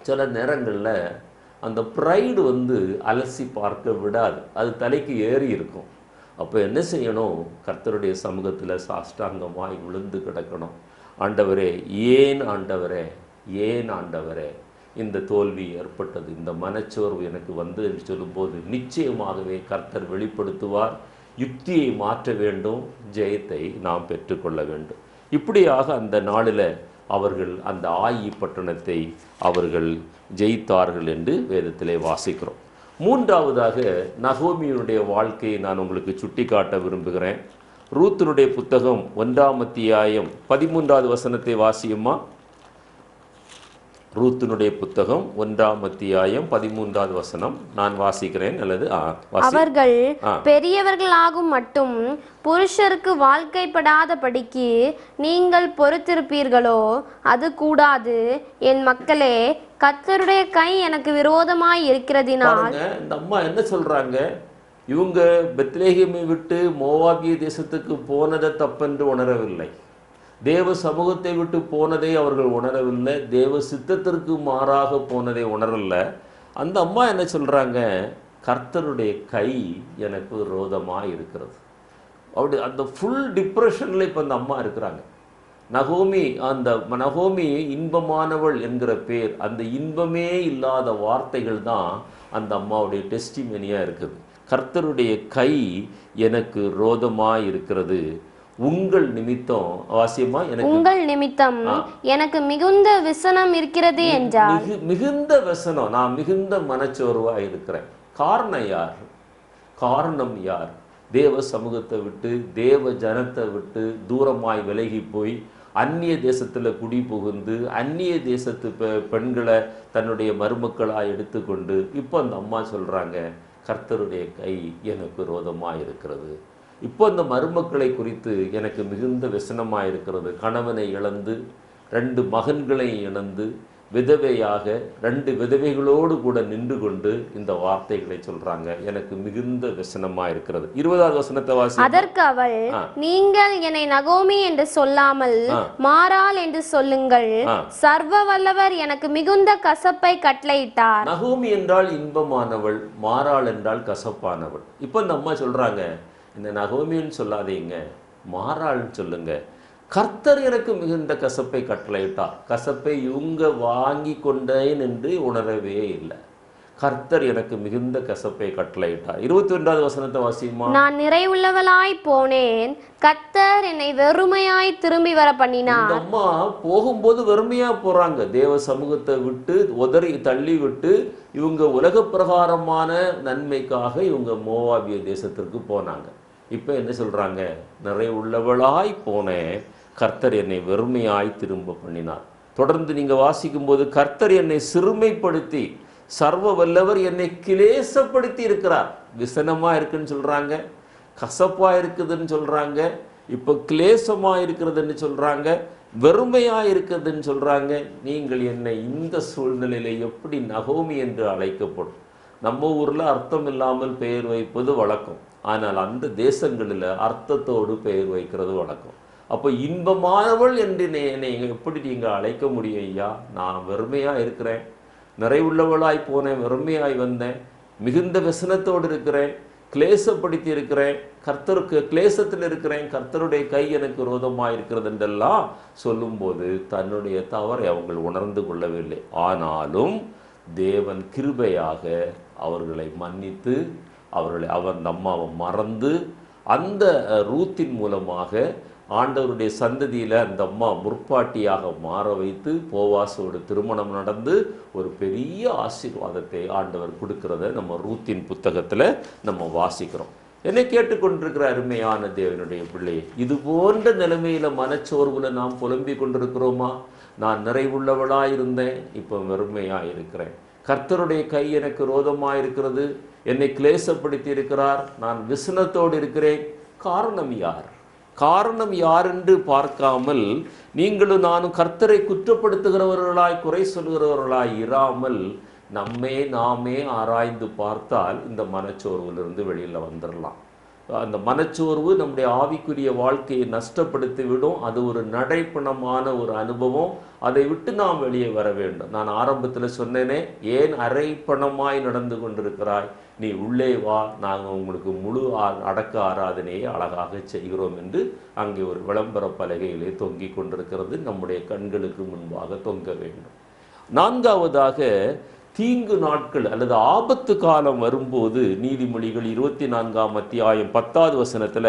சில நேரங்களில் அந்த ப்ரைடு அலசி பார்க்க விடாது, அது தலைக்கு ஏறி இருக்கும். அப்போ என்ன செய்யணும்? கர்த்தருடைய சமூகத்தில் சாஷ்டாங்கமாய் விழுந்து கிடக்கணும். ஆண்டவரே, ஏன் ஆண்டவரே, ஏன் ஆண்டவரே, இந்த தோல்வி ஏற்பட்டது, இந்த மனச்சோர்வு எனக்கு வந்து என்று சொல்லும்போது நிச்சயமாகவே கர்த்தர் வெளிப்படுத்துவார். யுக்தியை மாற்ற வேண்டும், ஜெயத்தை நாம் பெற்றுக்கொள்ள வேண்டும். இப்படியாக அந்த நாளில் அவர்கள் அந்த ஆயி பட்டணத்தை அவர்கள் ஜெயித்தார்கள் என்று வேதத்திலே வாசிக்கிறோம். மூன்றாவதாக நகோமியினுடைய வாழ்க்கையை நான் உங்களுக்கு சுட்டி காட்ட விரும்புகிறேன். ரூத்தினுடைய புத்தகம் 1ஆம் அத்தியாயம் 13வது வசனத்தை வாசியுமா? ரூத்தினுடைய புத்தகம் 1ஆம் அத்தியாயம் 13வது வசனம் நான் வாசிக்கிறேன். அல்லது அவர்கள் பெரியவர்களாகும் மட்டும் புருஷருக்கு வாழ்க்கைப்படாதபடிக்கு நீங்கள் பொறுத்திருப்பீர்களோ? அது கூடாது. என் மக்களே, கர்த்தருடைய கை எனக்கு விரோதமாய் இருக்கிறதினால். இந்த அம்மா என்ன சொல்றாங்க? இவங்க பெத்லேகேமை விட்டு மோவாபிய தேசத்துக்கு போனதை தப்பென்று உணரவில்லை. தேவ சமூகத்தை விட்டு போனதை அவர்கள் உணரவில்லை. தேவ சித்தத்திற்கு மாறாக போனதை உணரல. அந்த அம்மா என்ன சொல்றாங்க? கர்த்தருடைய கை எனக்கு விரோதமாக இருக்கிறது. அப்படி அந்த ஃபுல் டிப்ரெஷன்ல இப்போ அந்த அம்மா இருக்கிறாங்க. நகோமி இன்பமானவள் என்கிற பேர், அந்த இன்பமே இல்லாத வார்த்தைகள் தான் அந்த அம்மாவுடைய டெஸ்டிமனியாக இருக்குது. கர்த்தருடைய கை எனக்கு விரோதமாக இருக்கிறது. உங்கள் நிமித்தம் வாசியமா உங்கள் நிமித்தம் எனக்கு மிகுந்த விசனம் இருக்கிறது என்றார். மிகுந்த விசனம், நான் மிகுந்த மனச்சோர்வா இருக்கிறேன். காரணம் யார்? காரணம் யார்? தேவ சமூகத்தை விட்டு, தேவ ஜனத்தை விட்டு தூரமாய் விலகி போய் அந்நிய தேசத்துல குடி புகுந்து அந்நிய தேசத்து பெண்களை தன்னுடைய மருமக்களாய் எடுத்துக்கொண்டு இப்போ அந்த அம்மா சொல்றாங்க, கர்த்தருடைய கை எனக்கு விரோதமாய் இருக்கிறது. இப்போ அந்த மருமக்களை குறித்து எனக்கு மிகுந்த விசனமாக இருக்கிறது. கணவனை இழந்து 2 மகன்களை இழந்து விதவையாக 2 விதவைகளோடு கூட நின்று கொண்டு இந்த வார்த்தைகளை சொல்றாங்க, எனக்கு மிகுந்த விசனமாக இருக்கிறது. 20வது வசனத்தை வாசி. அதற்கு அவள், நீங்கள் என்னை நகோமி என்று சொல்லாமல் மாறாள் என்று சொல்லுங்கள். சர்வ வல்லவர் எனக்கு மிகுந்த கசப்பை கட்டளையிட்டார். நகோமி என்றால் இன்பமானவள், மாறாள் என்றால் கசப்பானவள். இப்போ இந்த அம்மா சொல்றாங்க, இந்த நகோமின்னு சொல்லாதீங்க, மாறாள்னு சொல்லுங்க. கர்த்தர் எனக்கு மிகுந்த கசப்பை கட்டளையிட்டார். கசப்பை இவங்க வாங்கி கொண்டேன் என்று உணரவே இல்லை. கர்த்தர் எனக்கு மிகுந்த கசப்பை கட்டளையிட்டார். 21வது வசனத்தை வாசியுமா? நான் நிறைவுள்ளவளாய் போனேன், கர்த்தர் என்னை வெறுமையாய் திரும்பி வர பண்ணினார். இந்த அம்மா போகும்போது வெறுமையா போறாங்க. தேவ சமூகத்தை விட்டு உதறி தள்ளி விட்டு இவங்க உலக பிரகாரமான நன்மைக்காக இவங்க மோவாபிய தேசத்திற்கு போனாங்க. இப்போ என்ன சொல்றாங்க? நிறைவுள்ளவளாய் போனேன், கர்த்தர் என்னை வெறுமையாய் திரும்ப பண்ணினார். தொடர்ந்து நீங்க வாசிக்கும் போது, கர்த்தர் என்னை சிறுமைப்படுத்தி சர்வ வல்லவர் என்னை கிளேசப்படுத்தி இருக்கிறார். விசனமா இருக்குன்னு சொல்றாங்க, கசப்பா இருக்குதுன்னு சொல்றாங்க, இப்போ கிளேசமா இருக்கிறதுன்னு சொல்றாங்க, வெறுமையா இருக்குதுன்னு சொல்றாங்க. நீங்கள் என்னை இந்த சூழ்நிலையில எப்படி நகோமி என்று அழைக்கப்படும்? நம்ம ஊர்ல அர்த்தம் இல்லாமல் பெயர் வைப்பது வழக்கம். ஆனால் அந்த தேசங்களில் அர்த்தத்தோடு பெயர் வைக்கிறது வழக்கம். அப்போ இன்பமானவள் என்று என்னை எப்படி நீங்கள் அழைக்க முடியும் ஐயா? நான் வெறுமையாக இருக்கிறேன், நிறைவுள்ளவளாய் போனேன், வெறுமையாய் வந்தேன், மிகுந்த விசனத்தோடு இருக்கிறேன், கிளேசப்படுத்தி இருக்கிறேன், கர்த்தருக்கு கிளேசத்தில் இருக்கிறேன், கர்த்தருடைய கை எனக்கு விரோதமாக இருக்கிறது என்றெல்லாம் சொல்லும்போது தன்னுடைய தவறை அவங்கள் உணர்ந்து கொள்ளவில்லை. ஆனாலும் தேவன் கிருபையாக அவர்களை மன்னித்து அந்த அம்மாவை மறந்து அந்த ரூத்தின் மூலமாக ஆண்டவருடைய சந்ததியில் அந்த அம்மா முற்பாட்டியாக மாற வைத்து போவாசோடு திருமணம் நடந்து ஒரு பெரிய ஆசீர்வாதத்தை ஆண்டவர் கொடுக்கிறத நம்ம ரூத்தின் புத்தகத்தில் நம்ம வாசிக்கிறோம். என்னை கேட்டுக்கொண்டிருக்கிற அருமையான தேவனுடைய பிள்ளை, இது போன்ற நிலைமையில மனச்சோர்வுல நாம் புலம்பிக் கொண்டிருக்கிறோமா? நான் நிறைவுள்ளவளாக இருந்தேன், இப்போ வெறுமையாக இருக்கிறேன். கர்த்தருடைய கை எனக்கு விரோதமாக இருக்கிறது, என்னை கிளேசப்படுத்தி இருக்கிறார், நான் விசனத்தோடு இருக்கிறேன். காரணம் யார்? காரணம் யார் என்று பார்க்காமல் நீங்களும் நானும் கர்த்தரை குற்றப்படுத்துகிறவர்களாய் குறை சொல்கிறவர்களாய் இராமல் நாமே ஆராய்ந்து பார்த்தால் இந்த மனச்சோர்விலிருந்து வெளியில் வந்துடலாம். அந்த மனச்சோர்வு நம்முடைய ஆவிக்குரிய வாழ்க்கையை நஷ்டப்படுத்தி விடும். அது ஒரு நடைப்பணமான ஒரு அனுபவம். அதை விட்டு நாம் வெளியே வர வேண்டும். நான் ஆரம்பத்தில் சொன்னேனே, ஏன் அரைப்பணமாய் நடந்து கொண்டிருக்கிறாய்? நீ உள்ளே வா, நாங்கள் உங்களுக்கு முழு அடக்க ஆராதனையை அழகாக செய்கிறோம் என்று அங்கே ஒரு விளம்பர பலகையிலே தொங்கிக் கொண்டிருக்கிறது. நம்முடைய கண்களுக்கு முன்பாக தொங்க வேண்டும். நான்காவதாக தீங்கு நாட்கள் அல்லது ஆபத்து காலம் வரும்போது நீதிமொழிகள் 24ஆம் அத்தியாயம் 10வது வசனத்துல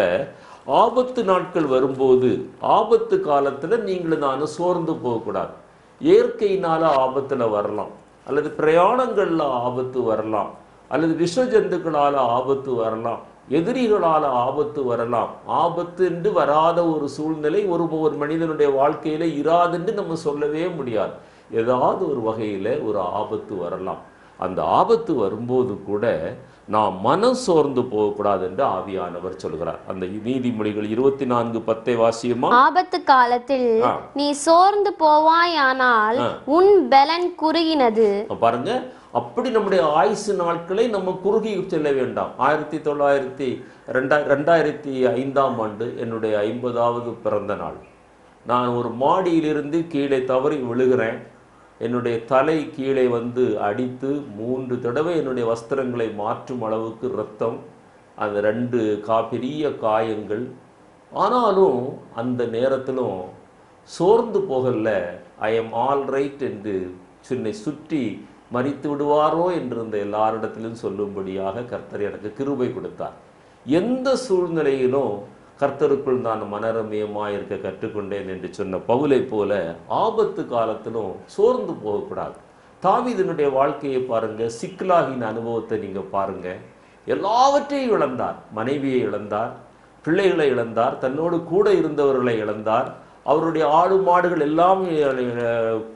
ஆபத்து நாட்கள் வரும்போது ஆபத்து காலத்துல நீங்களும் நானும் சோர்ந்து போகக்கூடாது. இயற்கையினால ஆபத்துல வரலாம், அல்லது பிரயாணங்கள்ல ஆபத்து வரலாம், அல்லது விஷ ஜந்துக்களால ஆபத்து வரலாம், எதிரிகளால் ஆபத்து வரலாம். ஆபத்து என்று வராத ஒரு சூழ்நிலை ஒரு மனிதனுடைய வாழ்க்கையில இராதுன்னு நம்ம சொல்லவே முடியாது. ஏதாவது ஒரு வகையில ஒரு ஆபத்து வரலாம். அந்த ஆபத்து வரும்போது கூட நாம் மனம் சோர்ந்து போகக்கூடாது என்று ஆவியானவர் சொல்கிறார். அந்த நீதிமொழிகள் 24:10 வாசியமா? ஆபத்து காலத்தில் நீ சோர்ந்து போவாயானால் உன் பலன் குறுகினது. பாருங்க, அப்படி நம்முடைய ஆயுசு நாட்களை நம்ம குறுகி செல்ல வேண்டாம். 2005ஆம் ஆண்டு என்னுடைய 50வது பிறந்த நாள். நான் ஒரு மாடியிலிருந்து கீழே தவறி விழுகிறேன். என்னுடைய தலை கீழே வந்து அடித்து 3 தடவை என்னுடைய வஸ்திரங்களை மாற்றும் அளவுக்கு இரத்தம், அந்த 2 பெரிய காயங்கள். ஆனாலும் அந்த நேரத்திலும் சோர்ந்து போகல. ஐ எம் ஆல் ரைட் என்று என்னை சுற்றி மறித்து விடுவாரோ என்றிருந்த எல்லாரிடத்திலும் சொல்லும்படியாக கர்த்தர் எனக்கு கிருபை கொடுத்தார். எந்த சூழ்நிலையிலும் கர்த்தருக்குள் நான் மனரமியமாக இருக்க கற்றுக்கொண்டேன் என்று சொன்ன பவுலை போல ஆபத்து காலத்திலும் சோர்ந்து போகக்கூடாது. தாவீதினுடைய வாழ்க்கையை பாருங்க, சிக்லாகின் அனுபவத்தை நீங்க பாருங்க. எல்லாவற்றையும் இழந்தார். மனைவியை இழந்தார், பிள்ளைகளை இழந்தார், தன்னோடு கூட இருந்தவர்களை இழந்தார். அவருடைய ஆடு மாடுகள் எல்லாம்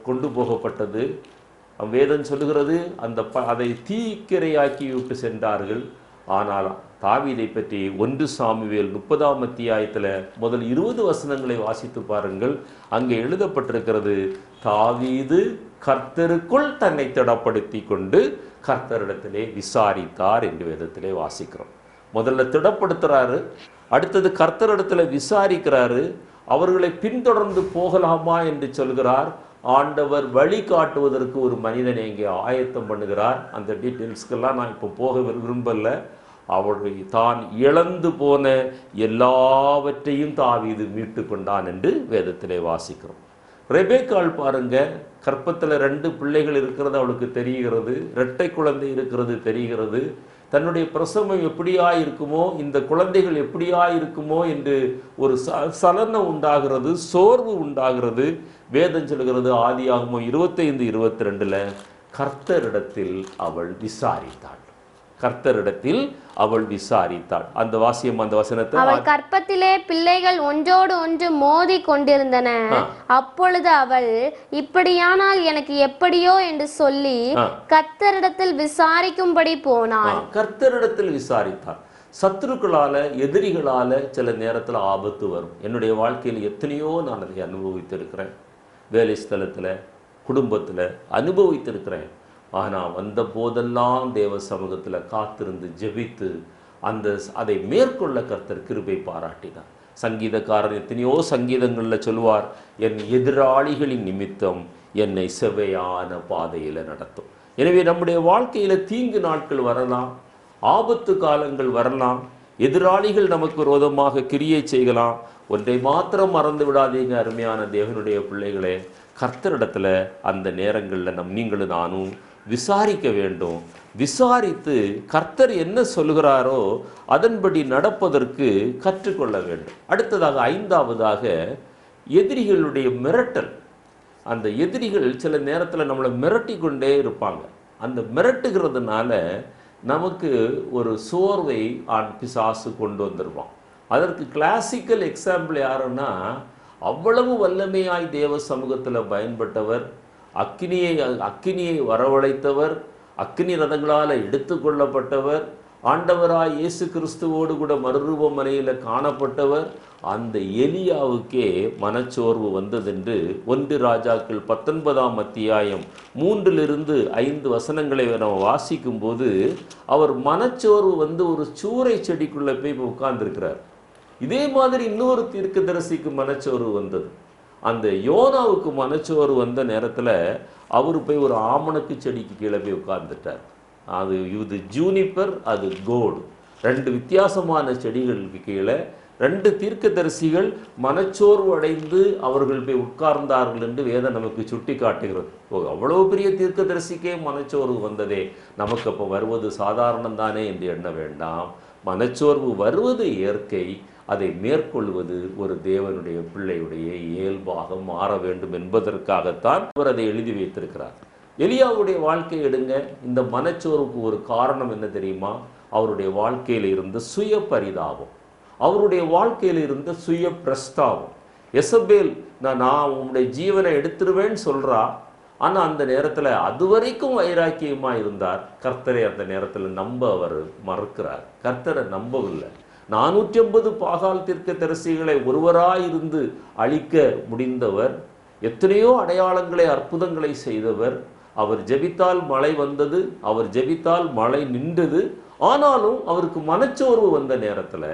கொண்டு போகப்பட்டது. வேதம் சொல்லுகிறது அதை தீக்கிரையாக்கி விட்டு சென்றார்கள். ஆனால் தாவீதை பற்றி 1 சாமுவேல் 30ஆம் அத்தியாயத்தில் முதல் 20 வசனங்களை வாசித்து பாருங்கள். அங்கே எழுதப்பட்டிருக்கிறது, தாவீது கர்த்தருக்குள் தன்னை திடப்படுத்தி கொண்டு கர்த்தரிடத்திலே விசாரித்தார் என்று வேதத்திலே வாசிக்கிறோம். முதல்ல திடப்படுத்துறாரு, அடுத்தது கர்த்தரிடத்துல விசாரிக்கிறாரு. அவர்களை பின்தொடர்ந்து போகலாமா என்று சொல்கிறார். ஆண்டவர் வழி காட்டுவதற்கு ஒரு மனிதனை இங்கே ஆயத்தம் பண்ணுகிறார். அந்த டீட்டெயில்ஸ்க்கெல்லாம் நான் இப்போ போக விரும்பல. அவரை தான் இழந்து போன எல்லாவற்றையும் தாவீது மீட்டு கொண்டான் என்று வேதத்திலே வாசிக்கிறோம். ரெபேக்காள் பாருங்க, கற்பத்தில் 2 பிள்ளைகள் இருக்கிறது அவளுக்கு தெரிகிறது, 2 குழந்தை இருக்கிறது தெரிகிறது. தன்னுடைய பிரசவம் எப்படியா இருக்குமோ, இந்த குழந்தைகள் எப்படியா இருக்குமோ என்று ஒரு சலனம் உண்டாகிறது, சோர்வு உண்டாகிறது. வேதம் சொல்கிறது ஆதியாகமம் 25:22 கர்த்தரிடத்தில் அவள் விசாரித்தாள். கர்த்தரிடத்தில் அவள் விசாரித்தாள். அந்த வசனத்தை, அவள் கற்பத்திலே பிள்ளைகள் ஒன்றோடு ஒன்று மோதி கொண்டிருந்தன. அப்பொழுது அவள் இப்படியானால் எனக்கு எப்படியோ என்று சொல்லி கர்த்தரிடத்தில் விசாரிக்கும்படி போனாள். கர்த்தரிடத்தில் விசாரித்தாள். சத்துருக்களால, எதிரிகளால சில நேரத்தில் ஆபத்து வரும். என்னுடைய வாழ்க்கையில் எத்தனையோ நான் அதை அனுபவித்திருக்கிறேன். வேலை ஸ்தலத்தில், குடும்பத்தில் அனுபவித்திருக்கிறேன். ஆனால் வந்த போதெல்லாம் தேவ சமூகத்தில் காத்திருந்து ஜெபித்து அதை மேற்கொள்ள கர்த்தர் கிருபை பாராட்டினார். சங்கீதக்காரர் எத்தனையோ சங்கீதங்களில் சொல்வார், என் எதிராளிகளின் நிமித்தம் என்னை செவ்வையான பாதையில் நடத்தும். எனவே நம்முடைய வாழ்க்கையில் தீங்கு நாட்கள் வரலாம், ஆபத்து காலங்கள் வரலாம், எதிராளிகள் நமக்கு விரோதமாக கிரியை செய்யலாம். ஒன்றை மாத்திரம் மறந்து விடாதீங்க அருமையான தேவனுடைய பிள்ளைகளே, கர்த்தரிடத்தில் அந்த நேரங்களில் நீங்களும் நானும் விசாரிக்க வேண்டும். விசாரித்து கர்த்தர் என்ன சொல்கிறாரோ அதன்படி நடப்பதற்கு கற்றுக்கொள்ள வேண்டும். அடுத்ததாக 5ஆவதாக எதிரிகளுடைய மிரட்டல். அந்த எதிரிகள் சில நேரத்தில் நம்மளை மிரட்டி கொண்டே இருப்பாங்க. அந்த மிரட்டுகிறதுனால நமக்கு ஒரு சோர்வை பிசாசு கொண்டு வந்துடுவான். அதற்கு கிளாசிக்கல் எக்ஸாம்பிள் யாருன்னா, அவ்வளவு வல்லமையாய் தேவ சமூகத்தில் பயன்பட்டவர், அக்கினியை வரவழைத்தவர், அக்கினி ரதங்களால் எடுத்து கொள்ளப்பட்டவர், ஆண்டவராய் இயேசு கிறிஸ்துவோடு கூட மறுரூபமனையில் காணப்பட்டவர். அந்த எலியாவுக்கே மனச்சோர்வு வந்ததென்று 1 ராஜாக்கள் 19ஆம் அத்தியாயம் 3-5 வசனங்களை நம்ம வாசிக்கும் போது அவர் மனச்சோர்வு வந்து ஒரு சூறை செடிக்குள்ளே போய் உட்கார்ந்துருக்கிறார். இதே மாதிரி இன்னொரு தீர்க்கதரிசிக்கு மனச்சோர்வு வந்தது. அந்த யோனாவுக்கு மனச்சோர்வு வந்த நேரத்தில் அவர் போய் ஒரு ஆமணக்கு செடிக்கு கீழே போய் உட்கார்ந்துட்டார். இது ஜூனிப்பர், அது கோடு, 2 வித்தியாசமான செடிகளுக்கு கீழே 2 தீர்க்கதரிசிகள் மனச்சோர்வு அடைந்து அவர்கள் போய் உட்கார்ந்தார்கள் என்று வேதம் நமக்கு சுட்டி காட்டுகிறது. அவ்வளவு பெரிய தீர்க்கதரிசிக்கே மனச்சோர்வு வந்ததே, நமக்கு அப்போ வருவது சாதாரணம் தானே என்று எண்ண வேண்டாம். மனச்சோர்வு வருவது இயற்கை, அதை மேற்கொள்வது ஒரு தேவனுடைய பிள்ளையுடைய இயல்பாக மாற வேண்டும் என்பதற்காகத்தான் அவர் அதை எழுதி வைத்திருக்கிறார். எலியாவுடைய வாழ்க்கையை எடுங்க. இந்த மனச்சோர்வுக்கு ஒரு காரணம் என்ன தெரியுமா? அவருடைய வாழ்க்கையில் இருந்த சுய பரிதாபம், அவருடைய வாழ்க்கையில் இருந்த சுய பிரஸ்தாபம். எசபேல் நான் உன்னுடைய ஜீவனை எடுத்துருவேன்னு சொல்றா. ஆனா அந்த நேரத்துல அதுவரைக்கும் வைராக்கியமா இருந்தார். கர்த்தரை அந்த நேரத்துல நம்ப அவர் மறுக்கிறார். கர்த்தரை நம்பவில்லை. 450 பாகால் தீர்க்கதரிசிகளை ஒருவராயிருந்து அழிக்க முடிந்தவர், எத்தனையோ அடையாளங்களை அற்புதங்களை செய்தவர். அவர் ஜெபித்தால் மழை வந்தது, அவர் ஜெபித்தால் மழை நின்றது. ஆனாலும் அவருக்கு மனச்சோர்வு வந்த நேரத்துல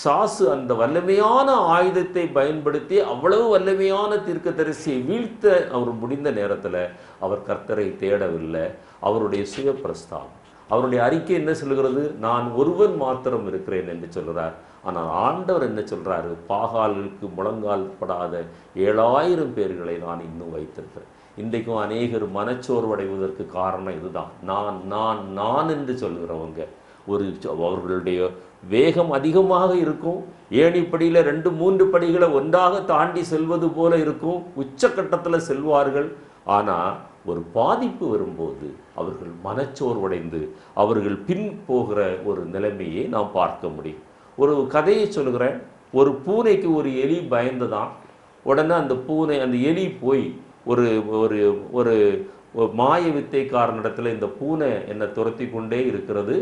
சாசு அந்த வல்லமையான ஆயுதத்தை பயன்படுத்தி அவ்வளவு வல்லமையான தீர்க்கதரிசியை வீழ்த்த அவர் முடிந்த நேரத்துல அவர் கர்த்தரை தேடவில்லை. அவருடைய சுய பிரஸ்தாபம், அவருடைய அறிக்கை என்ன சொல்கிறது? நான் ஒருவன் மாத்திரம் இருக்கிறேன் என்று சொல்கிறார். ஆனால் ஆண்டவர் என்ன சொல்றாரு? பாகாலுக்கு முழங்கால் படாத 7000 பேர்களை நான் இன்னும் வைத்திருக்கிறேன். இன்றைக்கும் அநேகர் மனச்சோர்வடைவதற்கு காரணம் இதுதான். நான் என்று சொல்கிறவங்க அவர்களுடைய வேகம் அதிகமாக இருக்கும். ஏணிப்படியில் 2-3 படிகளை ஒன்றாக தாண்டி செல்வது போல இருக்கும். உச்சக்கட்டத்தில் செல்வார்கள். ஆனால் ஒரு பாதிப்பு வரும்போது அவர்கள் மனச்சோர்வடைந்து அவர்கள் பின் போகிற ஒரு நிலைமையை நாம் பார்க்க முடியும். ஒரு கதையை சொல்கிறேன். ஒரு பூனைக்கு ஒரு எலி பயந்துதான். உடனே அந்த எலி போய் ஒரு ஒரு ஒரு மாய வித்தைக்காரனிடத்தில் இந்த பூனை என்னை துரத்தி கொண்டே இருக்கிறது,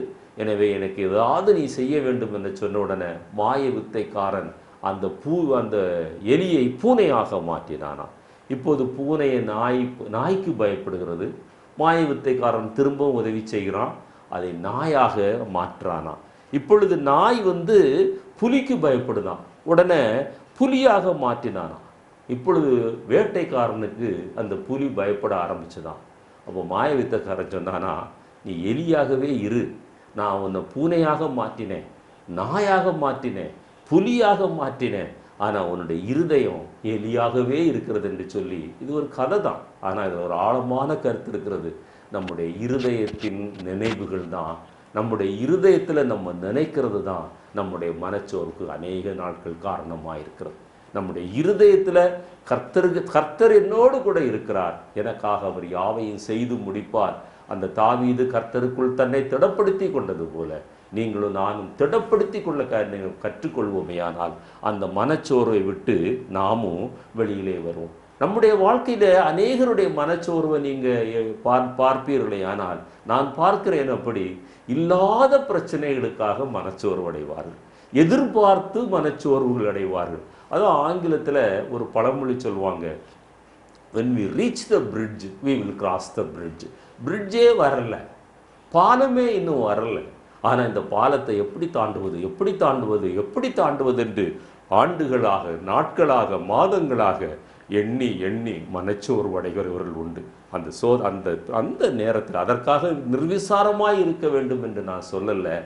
எனவே எனக்கு ஏதாவது நீ செய்ய வேண்டும் என்று சொன்ன உடனே மாய வித்தைக்காரன் அந்த எலியை பூனையாக மாற்றினானா. இப்போது பூனையை நாய்க்கு பயப்படுகிறது. மாய வித்தைக்காரன் திரும்பவும் உதவி செய்கிறான், அதை நாயாக மாற்றானா. இப்பொழுது நாய் புலிக்கு பயப்படுதான், உடனே புலியாக மாற்றினானா. இப்பொழுது வேட்டைக்காரனுக்கு அந்த புலி பயப்பட ஆரம்பிச்சுதான். அப்போ மாய வித்தைக்காரன் சொன்னானா, நீ எலியாகவே இரு, நான் உன்னை பூனையாக மாற்றினேன், நாயாக மாற்றினேன், புலியாக மாற்றினேன், ஆனால் உன்னுடைய இருதயம் எலியாகவே இருக்கிறது என்று சொல்லி. இது ஒரு கதை தான், ஆனால் இதில் ஒரு ஆழமான கருத்து இருக்கிறது. நம்முடைய இருதயத்தின் நினைவுகள் தான், நம்முடைய இருதயத்தில் நம்ம நினைக்கிறது தான் நம்முடைய மனச்சோர்வுக்கு அநேக நாட்கள் காரணமாக இருக்கிறது. நம்முடைய இருதயத்தில் கர்த்தர் என்னோடு கூட இருக்கிறார், எனக்காக அவர் யாவையும் செய்து முடிப்பார். அந்த தாவீது கர்த்தருக்குள் தன்னை திடப்படுத்தி கொண்டது போல நீங்களும் நானும் திடப்படுத்தி கொள்ள கற்றுக்கொள்வோமேயானால் அந்த மனச்சோர்வை விட்டு நாமும் வெளியிலே வருவோம். நம்முடைய வாழ்க்கையில அநேகருடைய மனச்சோர்வை நீங்க பார்ப்பீர்களே, ஆனால் நான் பார்க்கிறேன் அப்படி இல்லாத பிரச்சனைகளுக்காக மனச்சோர்வு அடைவார்கள், எதிர்பார்த்து மனச்சோர்வுகள் அடைவார்கள். அதுவும் ஆங்கிலத்தில் ஒரு பழமொழி சொல்லுவாங்க, when we reach the bridge we will cross the bridge. பிரிட்ஜே வரல, பாலமே இன்னும் வரல, ஆனால் இந்த பாலத்தை எப்படி தாண்டுவது என்று ஆண்டுகளாக, நாட்களாக, மாதங்களாக எண்ணி எண்ணி மனச்சோர்வு அடைகிறவர்கள் உண்டு. அந்த நேரத்தில் அதற்காக நிர்விசாரமாய் இருக்க வேண்டும் என்று நான் சொல்லலை.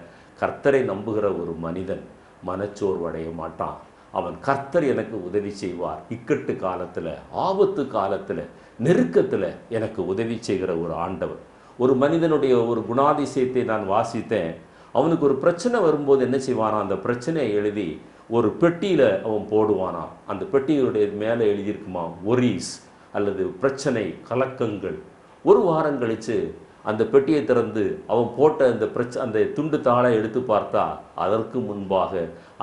கர்த்தரை நம்புகிற ஒரு மனிதன் மனச்சோர்வு அடைய மாட்டான். அவன் கர்த்தர் எனக்கு உதவி செய்வார், இக்கட்டு காலத்தில், ஆபத்து காலத்தில், நெருக்கத்தில் எனக்கு உதவி செய்கிற ஒரு ஆண்டவர். ஒரு மனிதனுடைய ஒரு குணாதிசயத்தை நான் வாசித்தேன். அவனுக்கு ஒரு பிரச்சனை வரும்போது என்ன செய்வானா, அந்த பிரச்சனையை எழுதி ஒரு பெட்டியில் அவன் போடுவானா. அந்த பெட்டியுடைய மேலே எழுதியிருக்குமா ஒரீஸ் அல்லது பிரச்சனை, கலக்கங்கள். ஒரு வாரம் கழித்து அந்த பெட்டியை திறந்து அவன் போட்ட அந்த துண்டு தாளை எடுத்து பார்த்தா அதற்கு முன்பாக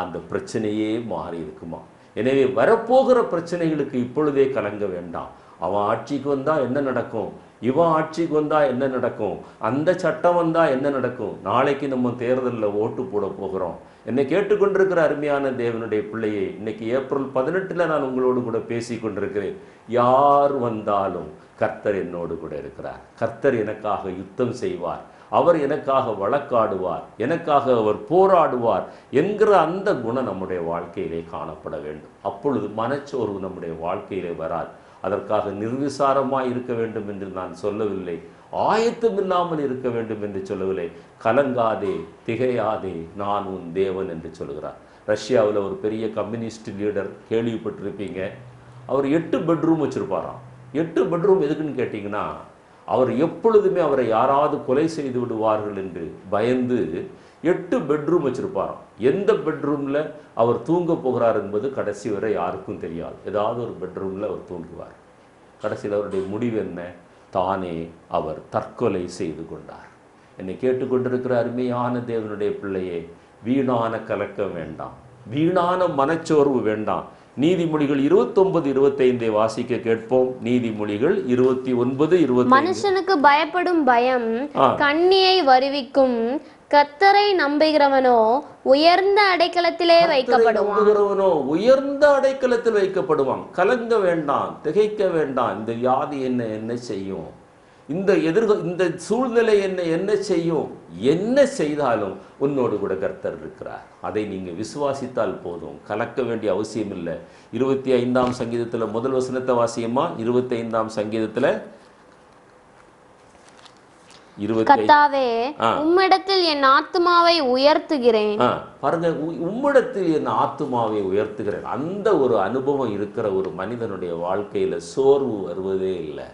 அந்த பிரச்சனையே மாறி இருக்குமா. எனவே வரப்போகிற பிரச்சனைகளுக்கு இப்பொழுதே கலங்க வேண்டாம். அவன் ஆட்சிக்கு வந்தால் என்ன நடக்கும், இவன் ஆட்சிக்கு வந்தால் என்ன நடக்கும், அந்த சட்டம் வந்தால் என்ன நடக்கும், நாளைக்கு நம்ம தேர்தலில் ஓட்டு போட போகிறோம். என்னை கேட்டுக்கொண்டிருக்கிற அருமையான தேவனுடைய பிள்ளையை, இன்னைக்கு ஏப்ரல் 18 நான் உங்களோடு கூட பேசி கொண்டிருக்கிறேன். யார் வந்தாலும் கர்த்தர் என்னோடு கூட இருக்கிறார். கர்த்தர் எனக்காக யுத்தம் செய்வார், அவர் எனக்காக வழக்காடுவார், எனக்காக அவர் போராடுவார் என்கிற அந்த குணம் நம்முடைய வாழ்க்கையிலே காணப்பட வேண்டும். அப்பொழுது மனச்சோர்வு நம்முடைய வாழ்க்கையிலே வராது. அதற்காக நிர்விசாரமாய் இருக்க வேண்டும் என்று நான் சொல்லவில்லை, ஆயத்தம் இல்லாமல் இருக்க வேண்டும் என்று சொல்லவில்லை. கலங்காதே, திகையாதே, நான் உன் தேவன் என்று சொல்கிறார். ரஷ்யாவில் ஒரு பெரிய கம்யூனிஸ்ட் லீடர், கேள்விப்பட்டிருப்பீங்க. அவர் 8 பெட்ரூம் வச்சுருப்பாராம். 8 பெட்ரூம் எதுக்குன்னு கேட்டிங்கன்னா, அவர் எப்பொழுதுமே அவரை யாராவது கொலை செய்து விடுவார்கள் என்று பயந்து 8 பெட்ரூம் வச்சுருப்பாராம். எந்த பெட்ரூமில் அவர் தூங்க போகிறார் என்பது கடைசி வரை யாருக்கும் தெரியாது. ஏதாவது ஒரு பெட்ரூமில் அவர் தூங்குவார். கடைசியில் அவருடைய முடிவு என்ன? தானே அவர் தற்கொலை செய்து கொண்டார். என்னை கேட்டுக்கொண்டிருக்கிற அருமையான தேவனுடைய பிள்ளையே, வீணான கலக்கம் வேண்டாம், வீணான மனச்சோர்வு வேண்டாம். நீதிமொழிகள் 29:25 வாசிக்க கேட்போம். நீதிமொழிகள் 29:25. மனுஷனுக்கு பயப்படும் பயம் கண்ணியை வருவிக்கும், கர்த்தரை நம்புகிறவனோ உயர்ந்த அடைக்கலத்திலே வைக்கப்படுவான். உயர்ந்த அடைக்கலத்தில் வைக்கப்படுவான். கலங்க வேண்டாம், திகைக்க வேண்டாம். இந்த வியாதி என்ன செய்யும், இந்த சூழ்நிலை என்ன செய்யும், என்ன செய்தாலும் உன்னோடு கூட கர்த்தர் இருக்கிறார். அதை நீங்க விசுவாசித்தால் போதும், கலக்க வேண்டிய அவசியம் இல்லை. 25ஆம் சங்கீதத்துல முதல் வசனத்தை வாசியமா. 25ஆம் சங்கீதத்துல கர்த்தாவே, உம்மிடத்தில் என் ஆத்துமாவை உயர்த்துகிறேன். பாருங்க, உம்மிடத்தில் என் ஆத்துமாவை உயர்த்துகிறேன். அந்த ஒரு அனுபவம் இருக்கிற ஒரு மனிதனுடைய வாழ்க்கையில சோர்வு வருவதே இல்லை.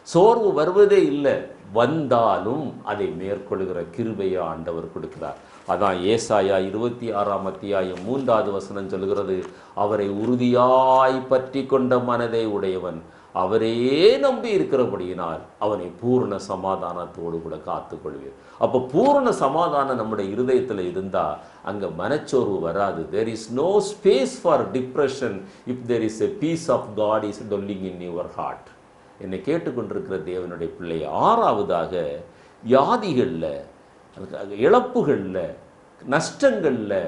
சோர்வு வருவதே இல்லை. வந்தாலும் அதை மேற்கொள்கிற கிருபையை ஆண்டவர் கொடுக்கிறார். அதான் ஏசாயா 26ஆம் அத்தியாயம் 3வது வசனம் சொல்கிறது, அவரை உறுதியாய் பற்றி கொண்ட மனதை உடையவன் அவரையே நம்பி இருக்கிறபடியினால் அவனை பூர்ண சமாதானத்தோடு கூட காத்துக்கொள்வீர். அப்போ பூர்ண சமாதானம் நம்முடைய இருதயத்தில் இருந்தால் அங்கே மனச்சோர்வு வராது. there is no space for depression if there is a peace of God is dwelling in your heart. என்னை கேட்டுக்கொண்டிருக்கிற தேவனுடைய பிள்ளை, 6வதாக வியாதிகளில், இழப்புகளில், நஷ்டங்களில்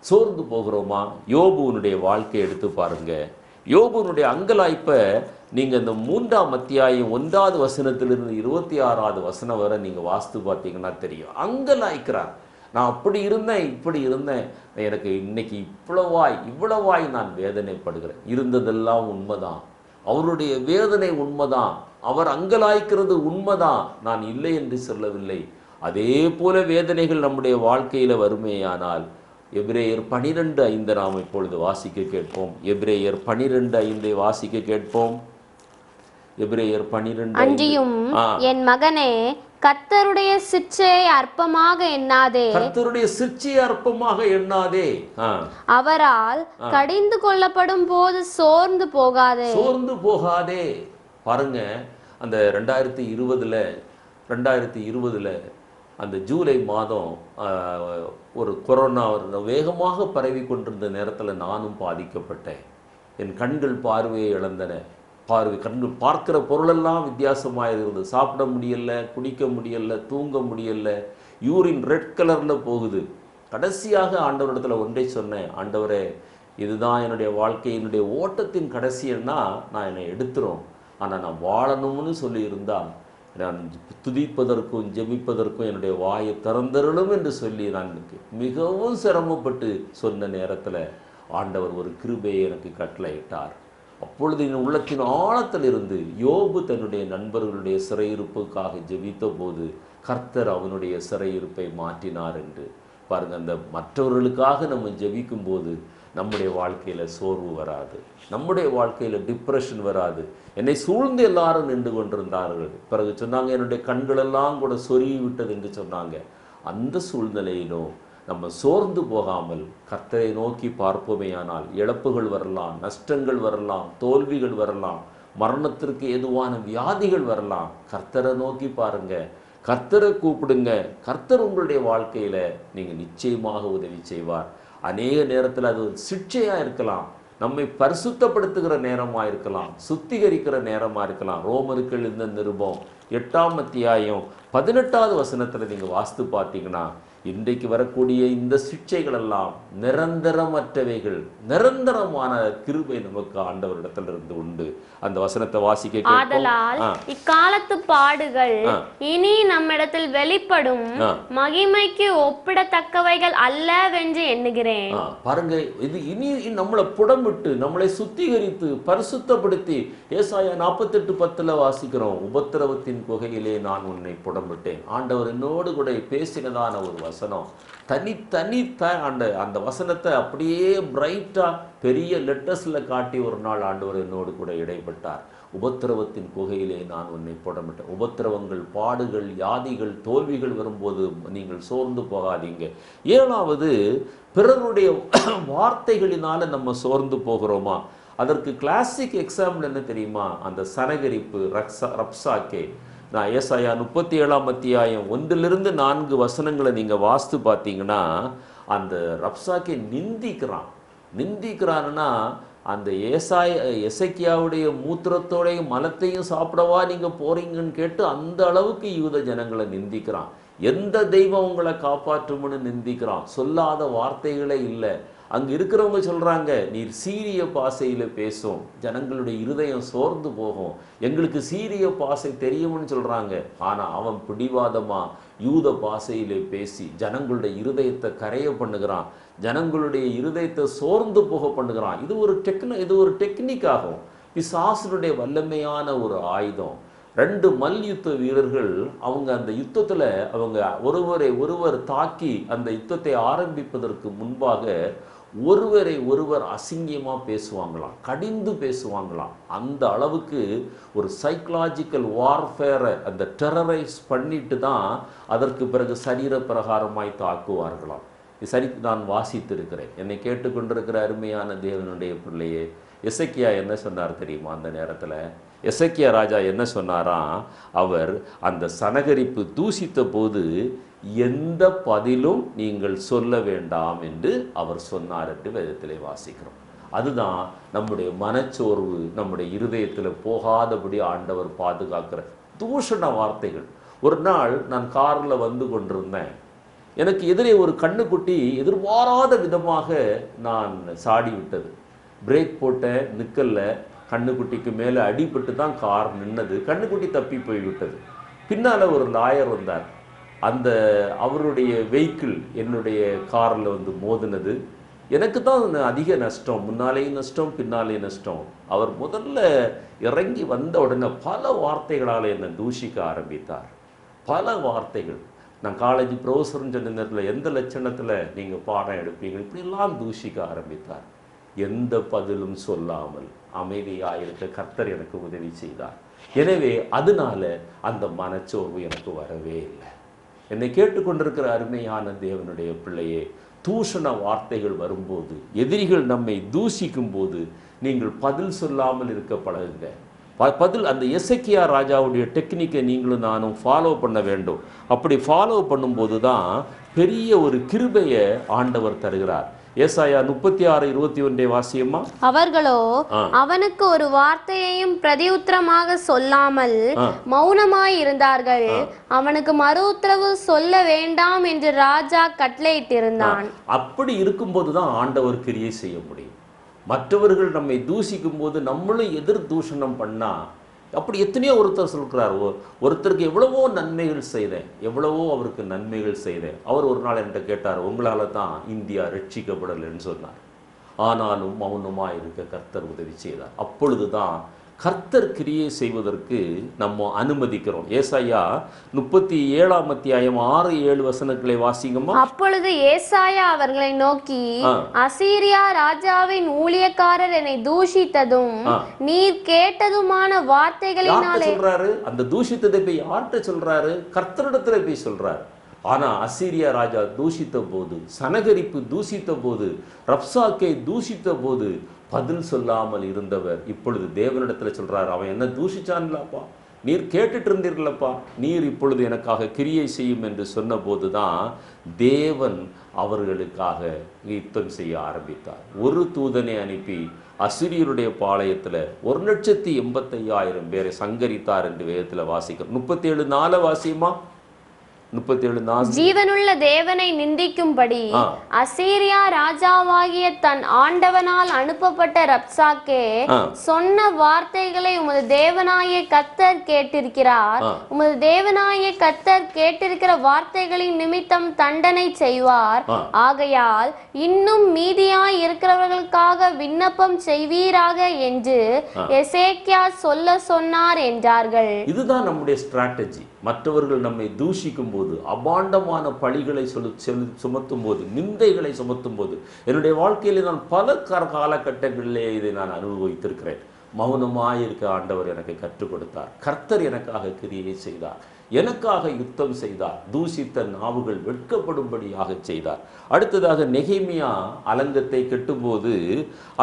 சோர்ந்து போகிறோமா? யோபுனுடைய வாழ்க்கையை எடுத்து பாருங்க. யோபுனுடைய அங்கலாய்ப்பை நீங்கள் இந்த 3ஆம் அத்தியாயம் 1வது வசனத்திலிருந்து 26வது வசனம் வரை நீங்கள் வாஸ்து பார்த்தீங்கன்னா தெரியும். அங்கலாய்க்கிறார். நான் அப்படி இருந்தேன், இப்படி இருந்தேன், எனக்கு இன்னைக்கு இவ்வளவாய் நான் வேதனைப்படுகிறேன். இருந்ததெல்லாம் உண்மைதான், அவருடைய வேதனை உண்மைதான், அவர் அங்கலாய்க்கிறது உண்மைதான், நான் இல்லை என்று சொல்லவில்லை. அதே போல வேதனைகள் நம்முடைய வாழ்க்கையில் வருமேயானால் எபிரேயர் 12:5 நாம் இப்பொழுது வாசிக்க கேட்போம். எபிரேயர் 12:5 வாசிக்க கேட்போம். எபிரேயர் 12. அன்றியும் என் மகனே, கர்த்தருடைய சிற்சையை அற்பமாக எண்ணாதே. கர்த்தருடைய சிற்சையை அற்பமாக எண்ணாதே. அவரால் கடிந்து கொள்ளப்படும் போது சோர்ந்து போகாதே. பாருங்க, அந்த 2020 அந்த ஜூலை மாதம் ஒரு கொரோனா வேகமாக பரவி கொண்டிருந்த நேரத்தில் நானும் பாதிக்கப்பட்டேன். என் கண்கள் பார்வையை இழந்தன. கண்கள் பார்க்கிற பொருளெல்லாம் வித்தியாசமாக இருந்தது. சாப்பிட முடியல, குடிக்க முடியல, தூங்க முடியல, யூரின் ரெட் கலரில் போகுது. கடைசியாக ஆண்டவரிடத்தில் ஒன்றை சொன்னேன், ஆண்டவரே, இதுதான் என்னுடைய வாழ்க்கையினுடைய ஓட்டத்தின் கடைசின்னா நான் என்னை எடுத்துரும். ஆனால் நான் வாழணும்னு சொல்லியிருந்தால் நான் துதிப்பதற்கும் ஜெபிப்பதற்கும் என்னுடைய வாயை திறந்தருளும் என்று சொல்லி நான் மிகவும் சிரமப்பட்டு சொன்ன நேரத்தில் ஆண்டவர் ஒரு கிருபையை எனக்கு கட்டளையிட்டார். அப்பொழுது என் உள்ளத்தின் ஆழத்தில் இருந்து யோபு தன்னுடைய நண்பர்களுடைய சிறையிருப்புக்காக ஜெபித்த போது கர்த்தர் அவனுடைய சிறையிருப்பை மாற்றினார் என்று பாருங்கள். அந்த மற்றவர்களுக்காக நம்ம ஜெபிக்கும் போது நம்முடைய வாழ்க்கையில் சோர்வு வராது, நம்முடைய வாழ்க்கையில் டிப்ரெஷன் வராது. என்னை சூழ்ந்து எல்லாரும் நின்று கொண்டிருந்தார்கள். பிறகு சொன்னாங்க, என்னுடைய கண்களெல்லாம் கூட சொருகி விட்டது என்று சொன்னாங்க. அந்த சூழ்நிலையிலும் நம்ம சோர்ந்து போகாமல் கர்த்தரை நோக்கி பார்ப்போமேயானால் இழப்புகள் வரலாம், நஷ்டங்கள் வரலாம், தோல்விகள் வரலாம், மரணத்திற்கு ஏதுவான வியாதிகள் வரலாம். கர்த்தரை நோக்கி பாருங்க, கர்த்தரை கூப்பிடுங்க. கர்த்தர் உங்களுடைய வாழ்க்கையில நீங்க நிச்சயமாக உதவி செய்வார். அநேக நேரத்தில் அது ஒரு சிட்சையாக இருக்கலாம், நம்மை பரிசுத்தப்படுத்துகிற நேரமாக இருக்கலாம், சுத்திகரிக்கிற நேரமாக இருக்கலாம். ரோமருக்கு எழுந்த நிருபம் 8ஆம் அத்தியாயம் 18வது வசனத்தில் நீங்கள் வாஸ்து பார்த்தீங்கன்னா, இன்றைக்கு வரக்கூடிய இந்த சிட்சைகள் எல்லாம் நிரந்தரமற்றவைகள், நிரந்தரமான கிருபை நமக்கு ஆண்டவரிடத்திலிருந்து உண்டு. அந்த வசனத்தை வாசிக்க ஆதலால் இக்காலத்து பாடுகள் இனி நம்மிடத்தில் வெளிப்படும் மகிமைக்கு ஒப்பிடத்தக்கவைகள் அல்லவென்று எண்ணுகிறேன். பாருங்க, இது இனி நம்மளை புடமிட்டு நம்மளை சுத்திகரித்து பரிசுத்தப்படுத்தி, ஏசாயா 48:10 வாசிக்கிறோம், உபத்திரவத்தின் குகையிலே நான் உன்னை புடமிட்டேன். ஆண்டவர் என்னோடு கூட பேசினதான ஒரு வசனம். தனி அந்த வசனத்தை அப்படியே பிரைட்டாக பெரிய லெட்டர்ஸில் காட்டி ஒரு நாள் ஆண்டவர் என்னோடு கூட இடைப்பட்டார். உபத்திரவத்தின் குகையிலே நான் உன்னை போடமாட்டேன். உபத்திரவங்கள், பாடுகள், வியாதிகள், தோல்விகள் வரும்போது நீங்கள் சோர்ந்து போகாதீங்க. 7வது, பிறருடைய வார்த்தைகளினால நம்ம சோர்ந்து போகிறோமா? அதற்கு கிளாசிக் எக்ஸாம்பிள் என்ன தெரியுமா? அந்த சனகரிப்பு, ரப்சாக்கே. நான் ஏசாயா 37ஆம் அத்தியாயம் 1-4 வசனங்களை நீங்கள் வாஸ்து பார்த்தீங்கன்னா, அந்த ரப்சாக்கே நிந்திக்கிறான்னா அந்த எசேக்கியாவுடைய மூத்திரத்தோடையும் மலத்தையும் சாப்பிடவா நீங்கள் போறீங்கன்னு கேட்டு அந்த அளவுக்கு யூத ஜனங்களை நிந்திக்கிறான். எந்த தெய்வம் உங்களை காப்பாற்றும்னு நிந்திக்கிறான். சொல்லாத வார்த்தைகளே இல்லை. அங்கே இருக்கிறவங்க சொல்கிறாங்க, நீர் சீரிய பாசையில் பேசும், ஜனங்களுடைய இருதயம் சோர்ந்து போகும், எங்களுக்கு சீரிய பாசை தெரியும்னு சொல்கிறாங்க. ஆனால் அவன் பிடிவாதமாக யூத பாசையிலே பேசி ஜனங்களுடைய இருதயத்தை கரைய பண்ணுகிறான், ஜனங்களுடைய இருதயத்தை சோர்ந்து போக பண்ணுகிறான். இது ஒரு டெக்னிக் ஆகும். பிசாசனுடைய வல்லமையான ஒரு ஆயுதம். 2 மல்யுத்த வீரர்கள் அவங்க அந்த யுத்தத்தில் அவங்க ஒருவர் தாக்கி அந்த யுத்தத்தை ஆரம்பிப்பதற்கு முன்பாக ஒருவர் அசிங்கமாக பேசுவாங்களாம், கடிந்து பேசுவாங்களாம். அந்த அளவுக்கு ஒரு சைக்கலாஜிக்கல் வார்ஃபேரை அந்த டெரரைஸ் பண்ணிட்டு தான் அதற்கு பிறகு சரீர பிரகாரமாய் தாக்குவார்களாம். சரி, நான் வாசித்திருக்கிறேன். என்னை கேட்டுக்கொண்டிருக்கிற அருமையான தேவனுடைய பிள்ளையே, எசேக்கியா என்ன சொன்னார் தெரியுமா? அந்த நேரத்தில் எசேக்கியா ராஜா என்ன சொன்னாராம்? அவர் அந்த சனகரிப்பு தூசித்த போது எந்த பதிலும் நீங்கள் சொல்ல வேண்டாம் என்று அவர் சொன்னார் என்று வேதத்திலே வாசிக்கிறோம். அதுதான் நம்முடைய மனச்சோர்வு நம்முடைய இருதயத்தில் போகாதபடி ஆண்டவர் பாதுகாக்கிற தூஷண வார்த்தைகள். ஒரு நாள் நான் காரில் வந்து கொண்டிருந்தேன். எனக்கு எதிரே ஒரு கண்ணுக்குட்டி எதிர்பாராத விதமாக நான் சாடி விட்டது. பிரேக் போட்டேன், நிற்கல. கண்ணுக்குட்டிக்கு மேலே அடிபட்டு தான் கார் நின்னது. கண்ணுக்குட்டி தப்பி போய்விட்டது. பின்னால் ஒரு லாயர் வந்தார். அவருடைய வெஹிக்கிள் என்னுடைய காரில் வந்து மோதினது. எனக்கு தான் அதிக நஷ்டம், முன்னாலேயும் நஷ்டம், பின்னாலேயும் நஷ்டம். அவர் முதல்ல இறங்கி வந்த உடனே பல வார்த்தைகளால் என்னை தூஷிக்க ஆரம்பித்தார். பல வார்த்தைகள். நான் காலேஜ் ப்ரொஃபஸர்னு சொன்ன நேரத்தில் எந்த லட்சணத்தில் நீங்கள் பாடம் எடுப்பீங்க, இப்படியெல்லாம் தூஷிக்க ஆரம்பித்தார். எந்த பதிலும் சொல்லாமல் அமைதியாக இருக்க கர்த்தர் எனக்கு உதவி செய்தார். எனவே அதனால அந்த மனச்சோர்வு எனக்கு வரவே இல்லை. என்னை கேட்டுக்கொண்டிருக்கிற அருமையான தேவனுடைய பிள்ளையே, தூஷண வார்த்தைகள் வரும்போது, எதிரிகள் நம்மை தூஷிக்கும் போது நீங்கள் பதில் சொல்லாமல் இருக்க பழகுங்க. பதில் அந்த எசேக்கியா ராஜாவுடைய டெக்னிக்கை நீங்களும் நானும் ஃபாலோ பண்ண வேண்டும். அப்படி ஃபாலோ பண்ணும்போது தான் பெரிய ஒரு கிருபையை ஆண்டவர் தருகிறார். ஏசாயா 36:21 வாசியம்மா. அவர்களோ அவனுக்கு ஒரு வார்த்தையையும் பிரதியுத்தரமாக சொல்லாமல் மௌனமாய் இருந்தார்கள். அவனுக்கு மறு உத்தரவு சொல்ல வேண்டாம் என்று ராஜா கட்டளையிட்டிருந்தான். அப்படி இருக்கும்போது தான் ஆண்டவர் கிரியை செய்ய முடியும். மற்றவர்கள் நம்மை தூஷிக்கும் போது நம்மளும் எதிர் தூஷணம் பண்ணா, அப்படி எத்தனையோ ஒருத்தர் சொல்கிறார், ஒருத்தருக்கு எவ்வளவோ நன்மைகள் செய்தேன், எவ்வளவோ அவருக்கு நன்மைகள் செய்தேன். அவர் ஒரு நாள் என்கிட்ட கேட்டார், உங்களால் தான் இந்தியா ரட்சிக்கப்படலைன்னு சொன்னார். ஆனாலும் மௌனமாக இருக்க கர்த்தர் உதவி செய்தார். அப்பொழுது தான் கர்த்தர் கிரியை செய்வதற்கு நம்ம அனுமதிக்கிறோம். ஏசாயா 37ஆம் அத்தியாயம் 6-7 வசனங்களை வாசிங்கம்மா. அப்பொழுது ஏசாயா அவர்களை நோக்கி, அசீரியா ராஜாவின் ஊழியக்காரர் என்னை தூஷித்ததும் நீர் கேட்டதுமான வார்த்தைகளினாலே சொல்றாரு. அந்த தூஷித்ததை போய் யார்கிட்ட சொல்றாரு? கர்த்தரிடத்துல போய் சொல்றாரு. ஆனா அசீரியா ராஜா தூஷித்த போது, சனகரிப்பு தூஷித்த போது, ரப்சாக்கை தூஷித்த போது பதில் சொல்லாமல் இருந்தவர் இப்பொழுது தேவனிடத்துல சொல்றாரு, அவன் என்ன தூஷிச்சான்லப்பா, நீர் கேட்டுட்டு இருந்தீர்களப்பா, நீர் இப்பொழுது எனக்காக கிரியை செய்யும் என்று சொன்ன போதுதான் தேவன் அவர்களுக்காக யுத்தம் செய்ய ஆரம்பித்தார். ஒரு தூதனை அனுப்பி அசிரியருடைய பாளையத்துல 1,85,000 பேரை சங்கரித்தார் என்று வேதத்துல வாசிக்கிறோம். 37:4 வாசியமா. 37:4 ஜீவனுள்ள தேவனை நிந்திக்கும்படி அசீரியா ராஜாவாகிய தன் ஆண்டவனால் அனுப்பப்பட்ட ரப்சாக்கே சொன்ன வார்த்தைகளை உமது தேவனாகிய கர்த்தர் கேட்டிருக்கிறார். உமது தேவனாகிய கர்த்தர் கேட்டிருக்கிற வார்த்தைகளின் நிமித்தம் தண்டனை செய்வார். ஆகையால் இன்னும் மீதியாய் இருக்கிறவர்களுக்காக விண்ணப்பம் செய்வீராக என்று எசேக்கியா சொல்ல சொன்னார் என்றார்கள். இதுதான் நம்முடைய ஸ்ட்ராட்டஜி. மற்றவர்கள் நம்மை தூஷிக்கும் போது, அபாண்டமான பழிகளை சுமத்தும் போது, நிந்தைகளை சுமத்தும் போது, என்னுடைய வாழ்க்கையில் நான் பல காலகட்டங்களிலே இதை நான் அனுபவித்திருக்கிறேன். மௌனமாயிருக்க ஆண்டவர் எனக்கு கற்றுக் கொடுத்தார். கர்த்தர் எனக்காக கிரியை செய்தார், எனக்காக யுத்தம் செய்தார், தூஷித்த நாவுகள் வெட்கப்படும்படியாக செய்தார். அடுத்ததாக நெகேமியா அலங்கத்தை கட்டும்போது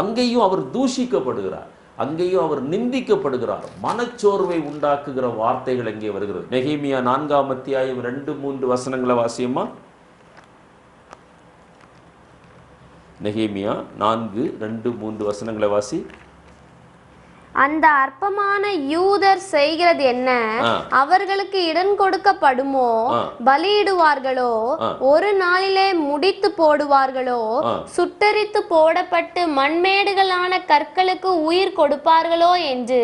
அங்கேயும் அவர் தூஷிக்கப்படுகிறார், அங்கேயும் அவர் நிந்திக்கப்படுகிறார். மனச்சோர்வை உண்டாக்குகிற வார்த்தைகள் அங்கே வருகிறது. நெகேமியா 4ஆம் அத்தியாயம் 2-3 வசனங்களை வாசியமா? நெகேமியா 4:2-3 வசனங்களை வாசி. அந்த அற்பமான யூதர் செய்கிறது என்ன? அவர்களுக்கு இடம் கொடுக்கப்படுமோ? பலியிடுவார்களோ? ஒரு நாளிலே முடித்து போடுவார்களோ? சுட்டரித்து போடப்பட்டு மண்மேடுகளான கற்களுக்கு உயிர் கொடுப்பார்களோ என்று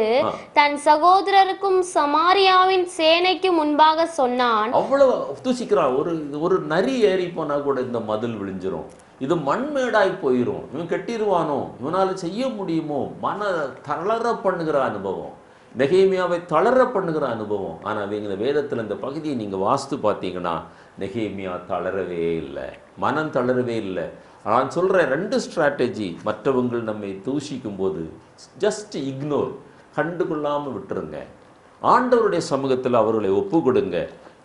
தன் சகோதரருக்கும் சமாரியாவின் சேனைக்கு முன்பாக சொன்னான். அவ்வளவு தூசிக்கிறான். ஒரு நரி ஏறி போனா கூட இந்த மதில் விழிஞ்சிரும், இது மண்மேடாய் போயிடும், இவன் கட்டிடுவானோ, இவனால் செய்ய முடியுமோ, மன தளர பண்ணுகிற அனுபவம், நெகேமியாவை தளர பண்ணுகிற அனுபவம். ஆனால் இந்த வேதத்தில் இந்த பகுதியை நீங்கள் வாஸ்து பார்த்தீங்கன்னா நெகேமியா தளரவே இல்லை, மனம் தளரவே இல்லை. நான் சொல்கிறேன் 2 ஸ்ட்ராட்டஜி. மற்றவங்க நம்மை தூஷிக்கும் போது ஜஸ்ட் இக்னோர், கண்டுகொள்ளாமல் விட்டுருங்க. ஆண்டவருடைய சமூகத்தில் அவர்களை ஒப்பு கொடுங்க.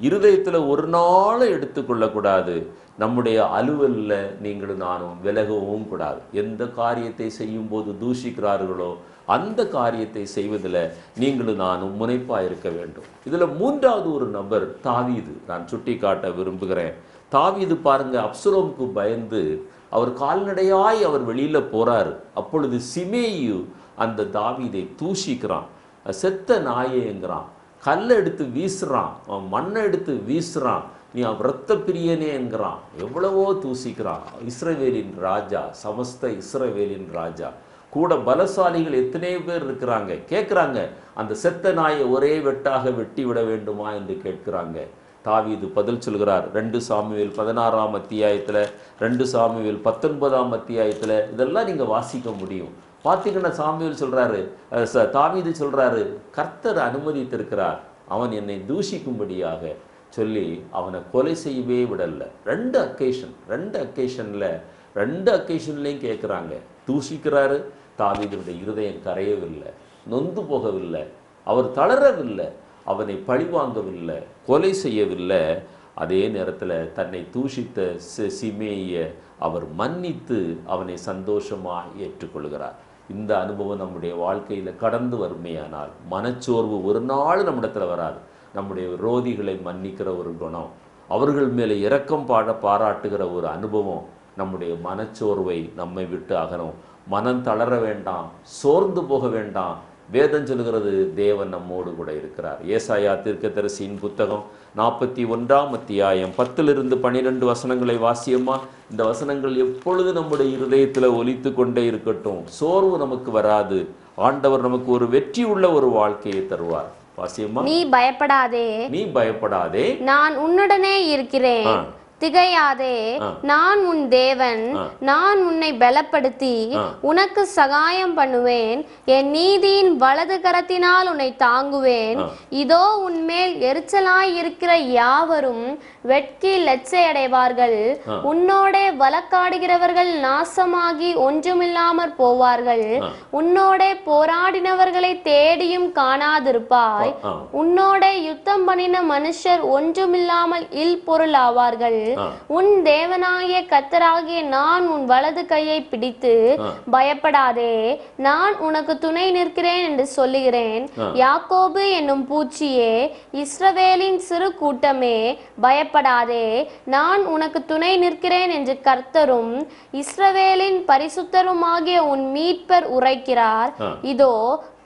இருதயத்தில் ஒரு நாளை எடுத்துக்கொள்ளக்கூடாது. நம்முடைய அலுவலில் நீங்களும் நானும் விலகவும் கூடாது. எந்த காரியத்தை செய்யும் போது தூஷிக்கிறார்களோ அந்த காரியத்தை செய்வதில் நீங்களும் நானும் முனைப்பாக இருக்க வேண்டும். இதில் 3வது ஒரு நபர் தாவீது நான் சுட்டி காட்ட விரும்புகிறேன். தாவீது பாருங்க, அப்சலோமுக்கு பயந்து அவர் கால்நடையாய் அவர் வெளியில் போகிறார். அப்பொழுது சிமேயு அந்த தாவீதை தூஷிக்கிறான், செத்த நாயேங்கிறான், கல்லை எடுத்து வீசுறான், மண்ணை எடுத்து வீசுறான், நீ இரத்த பிரியனே என்கிறான், எவ்வளவோ தூசிக்கிறான். இஸ்ரவேலின் ராஜா, சமஸ்த இஸ்ரவேலின் ராஜா, கூட பலசாலிகள் எத்தனை பேர் இருக்கிறாங்க. கேட்குறாங்க, அந்த செத்த நாயை ஒரே வெட்டாக வெட்டி விட வேண்டுமா என்று கேட்கிறாங்க. தாவீது பதில் சொல்கிறார். 2 சாமுவேல் 16ஆம் அத்தியாயத்தில், 2 சாமுவேல் 19ஆம் அத்தியாயத்தில் இதெல்லாம் நீங்கள் வாசிக்க முடியும். பார்த்தீங்கன்னா சாமுவேல் சொல்கிறாரு, தாவீது சொல்கிறாரு, கர்த்தர் அனுமதித்திருக்கிறார், அவன் என்னை தூஷிக்கும்படியாக சொல்லி அவனை கொலை செய்யவே விடலை. 2 அக்கேஷன்லையும் கேட்குறாங்க. தூஷிக்கிறாரு. தாவீதுடைய இருதயம் கரையவில்லை, நொந்து போகவில்லை, அவர் தளரவில்லை, அவனை பழிவாங்கவில்லை, கொலை செய்யவில்லை. அதே நேரத்தில் தன்னை தூஷித்த சிமேயை அவர் மன்னித்து அவனை சந்தோஷமாக ஏற்றுக்கொள்கிறார். இந்த அனுபவம் நம்முடைய வாழ்க்கையில் கடந்து வருமையானால் மனச்சோர்வு ஒரு நாள் நம்மிடத்தில் வராது. நம்முடைய விரோதிகளை மன்னிக்கிற ஒரு குணம், அவர்கள் மேலே இரக்கம் பாராட்டுகிற ஒரு அனுபவம் நம்முடைய மனச்சோர்வை நம்மை விட்டு அகலும். மனம் தளர வேண்டாம், சோர்ந்து போக வேண்டாம். வேதம் சொல்கிறது தேவன் நம்மோடு கூட இருக்கிறார். ஏசாயா தீர்க்கதரிசியின் புத்தகம் 41ஆம் அத்தியாயம் 10-12 வசனங்களை வாசியமா. இந்த வசனங்கள் எப்பொழுது நம்முடைய இருதயத்தில் ஒலித்து கொண்டே இருக்கட்டும். சோர்வு நமக்கு வராது. ஆண்டவர் நமக்கு ஒரு வெற்றி உள்ள ஒரு வாழ்க்கையை தருவார். வாசியமா. நீ பயப்படாதே, நான் உன்னுடனே இருக்கிறேன், திகையாதே, நான் உன் தேவன், நான் உன்னை பலப்படுத்தி உனக்கு சகாயம் பண்ணுவேன், என் நீதியின் வலது கரத்தினால் உன்னை தாங்குவேன். இதோ உன்மேல் எரிச்சலாய் இருக்கிற யாவரும் வெட்கி லட்சையடைவார்கள், உன்னோடே வழக்காடுகிறவர்கள் நாசமாகி ஒன்றுமில்லாமற் போவார்கள், உன்னோடே போராடினவர்களை தேடியும் காணாதிருப்பாய், உன்னோடே யுத்தம் பண்ணின மனுஷர் ஒன்றுமில்லாமல் இல் பொருள் ஆவார்கள். உன் தேவனாகிய கர்த்தராகிய நான் உன் வலது கையை பிடித்து பயப்படாதே, நான் உனக்கு துணை நிற்கிறேன் என்று சொல்லுகிறேன். யாக்கோபு என்னும் பூச்சியே, இஸ்ரவேலின் சிறு கூட்டமே, பயப்படாதே, நான் உனக்கு துணை நிற்கிறேன் என்று கர்த்தரும் இஸ்ரவேலின் பரிசுத்தருமாகிய உன் மீட்பர் உரைக்கிறார். இதோ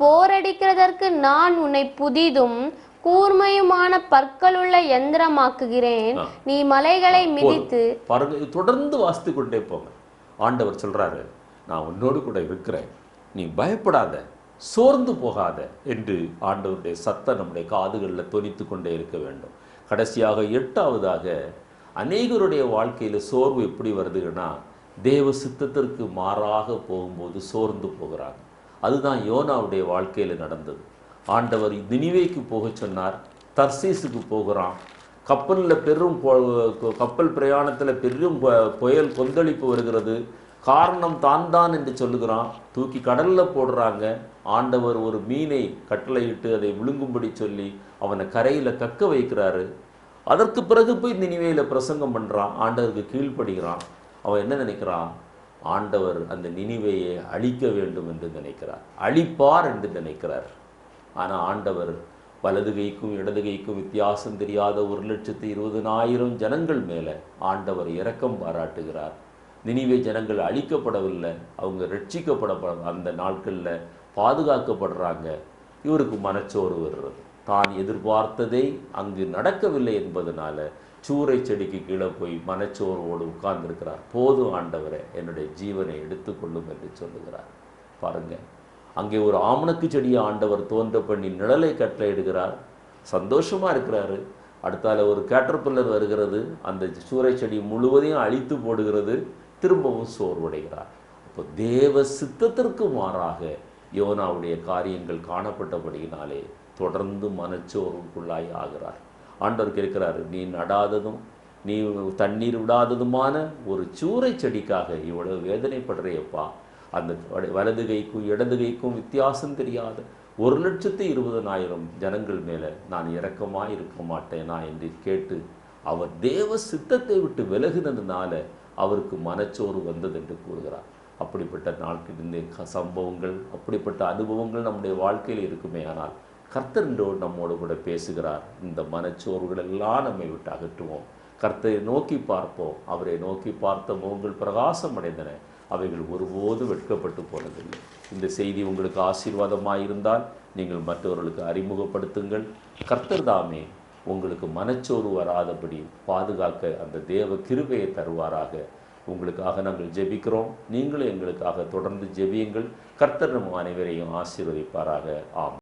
போரடிக்கிறதற்கு நான் உன்னை புதிதும் கூர்மையுமான பற்களுள்ள யந்திரமாக்குகிறேன், நீ மலைகளை மிதித்து. பாருங்க, தொடர்ந்து வாசித்து கொண்டே போங்க. ஆண்டவர் சொல்றாரு, நான் உன்னோடு கூட இருக்கிறேன், நீ பயப்படாத, சோர்ந்து போகாத என்று ஆண்டவருடைய சத்தம் நம்முடைய காதுகளில் தொனித்து கொண்டே இருக்க வேண்டும். கடைசியாக 8வதாக, அநேகருடைய வாழ்க்கையில் சோர்வு எப்படி வருதுன்னா, தேவ சித்தத்திற்கு மாறாக போகும்போது சோர்ந்து போகிறாங்க. அதுதான் யோனாவுடைய வாழ்க்கையில் நடந்தது. ஆண்டவர் நினிவேக்கு போக சொன்னார், தர்சீஸுக்கு போகிறான். கப்பலில் கப்பல் பிரயாணத்தில் பெரும் புயல் கொந்தளிப்பு வருகிறது. காரணம் தான் என்று சொல்லுகிறான். தூக்கி கடலில் போடுறாங்க. ஆண்டவர் ஒரு மீனை கட்டளையிட்டு அதை விழுங்கும்படி சொல்லி அவனை கரையில் கக்க வைக்கிறாரு. அதற்கு பிறகு போய் நினிவேயில் பிரசங்கம் பண்ணுறான். ஆண்டவருக்கு கீழ்ப்படுகிறான். அவன் என்ன நினைக்கிறான்? ஆண்டவர் அந்த நினிவேயை அழிக்க வேண்டும் என்று நினைக்கிறார், அழிப்பார் என்று நினைக்கிறார். ஆனால் ஆண்டவர் வலது கைக்கும் இடது கைக்கும் வித்தியாசம் தெரியாத 1,20,000 ஜனங்கள் மேலே ஆண்டவர் இரக்கம் பாராட்டுகிறார். நினிவே ஜனங்கள் அழிக்கப்படவில்லை, அவங்க ரட்சிக்கப்பட அந்த நாட்களில் பாதுகாக்கப்படுறாங்க. இவருக்கு மனச்சோர்வு வருகிறது. தான் எதிர்பார்த்ததை அங்கு நடக்கவில்லை என்பதனால சூறை செடிக்கு கீழே போய் மனச்சோர்வோடு உட்கார்ந்துருக்கிறார். போதும் ஆண்டவரே, என்னுடைய ஜீவனை எடுத்துக்கொள்ளும் என்று சொல்லுகிறார். பாருங்க, அங்கே ஒரு ஆமணக்கு செடியை ஆண்டவர் தோன்ற பண்ணி நிழலை கட்டளையிடுகிறார். சந்தோஷமா இருக்கிறாரு. அடுத்தால ஒரு கேட்டர்பில்லர் வருகிறது, அந்த சூறை செடி முழுவதையும் அழித்து போடுகிறது. திரும்பவும் சோர்வடைகிறார். அப்போ தேவ சித்தத்திற்கு மாறாக யோனாவுடைய காரியங்கள் காணப்பட்டபடியினாலே தொடர்ந்து மனச்சோர்வுக்குள்ளாய் ஆகிறார். ஆண்டவர் கேட்கிறாரு, நீ நடாததும் நீ தண்ணீர் விடாததுமான ஒரு சூறை செடிக்காக இவ்வளவு வேதனைப்படுறையப்பா. அந்த வலது கைக்கும் இடது கைக்கும் வித்தியாசம் தெரியாத 1,20,000 ஜனங்கள் மேலே நான் இரக்கமாக இருக்க மாட்டேனா என்று கேட்டு அவர் தேவ சித்தத்தை விட்டு விலகினதுனால அவருக்கு மனச்சோறு வந்தது என்று கூறுகிறார். அப்படிப்பட்ட நாட்கள் இந்த சம்பவங்கள், அப்படிப்பட்ட அனுபவங்கள் நம்முடைய வாழ்க்கையில் இருக்குமே. ஆனால் கர்த்தர் நம்மோடு கூட பேசுகிறார். இந்த மனச்சோர்வுகள் எல்லாம் நம்மை விட்டு அகற்றுவோம், கர்த்தரை நோக்கி பார்ப்போம். அவரை நோக்கி பார்த்த முகங்கள் பிரகாசம் அடைந்தன, அவைகள் ஒருபோது வெட்கப்பட்டு போனதில்லை. இந்த செய்தி உங்களுக்கு ஆசீர்வாதமாக இருந்தால் நீங்கள் மற்றவர்களுக்கு அறிமுகப்படுத்துங்கள். கர்த்தர் தாமே உங்களுக்கு மனச்சோர்வு வராதபடி பாதுகாக்க அந்த தேவ கிருபையை தருவாராக. உங்களுக்காக நாங்கள் ஜெபிக்கிறோம். நீங்களும் எங்களுக்காக தொடர்ந்து ஜெபியுங்கள். கர்த்தர் நம் அனைவரையும் ஆசீர்வதிப்பாராக. ஆம்.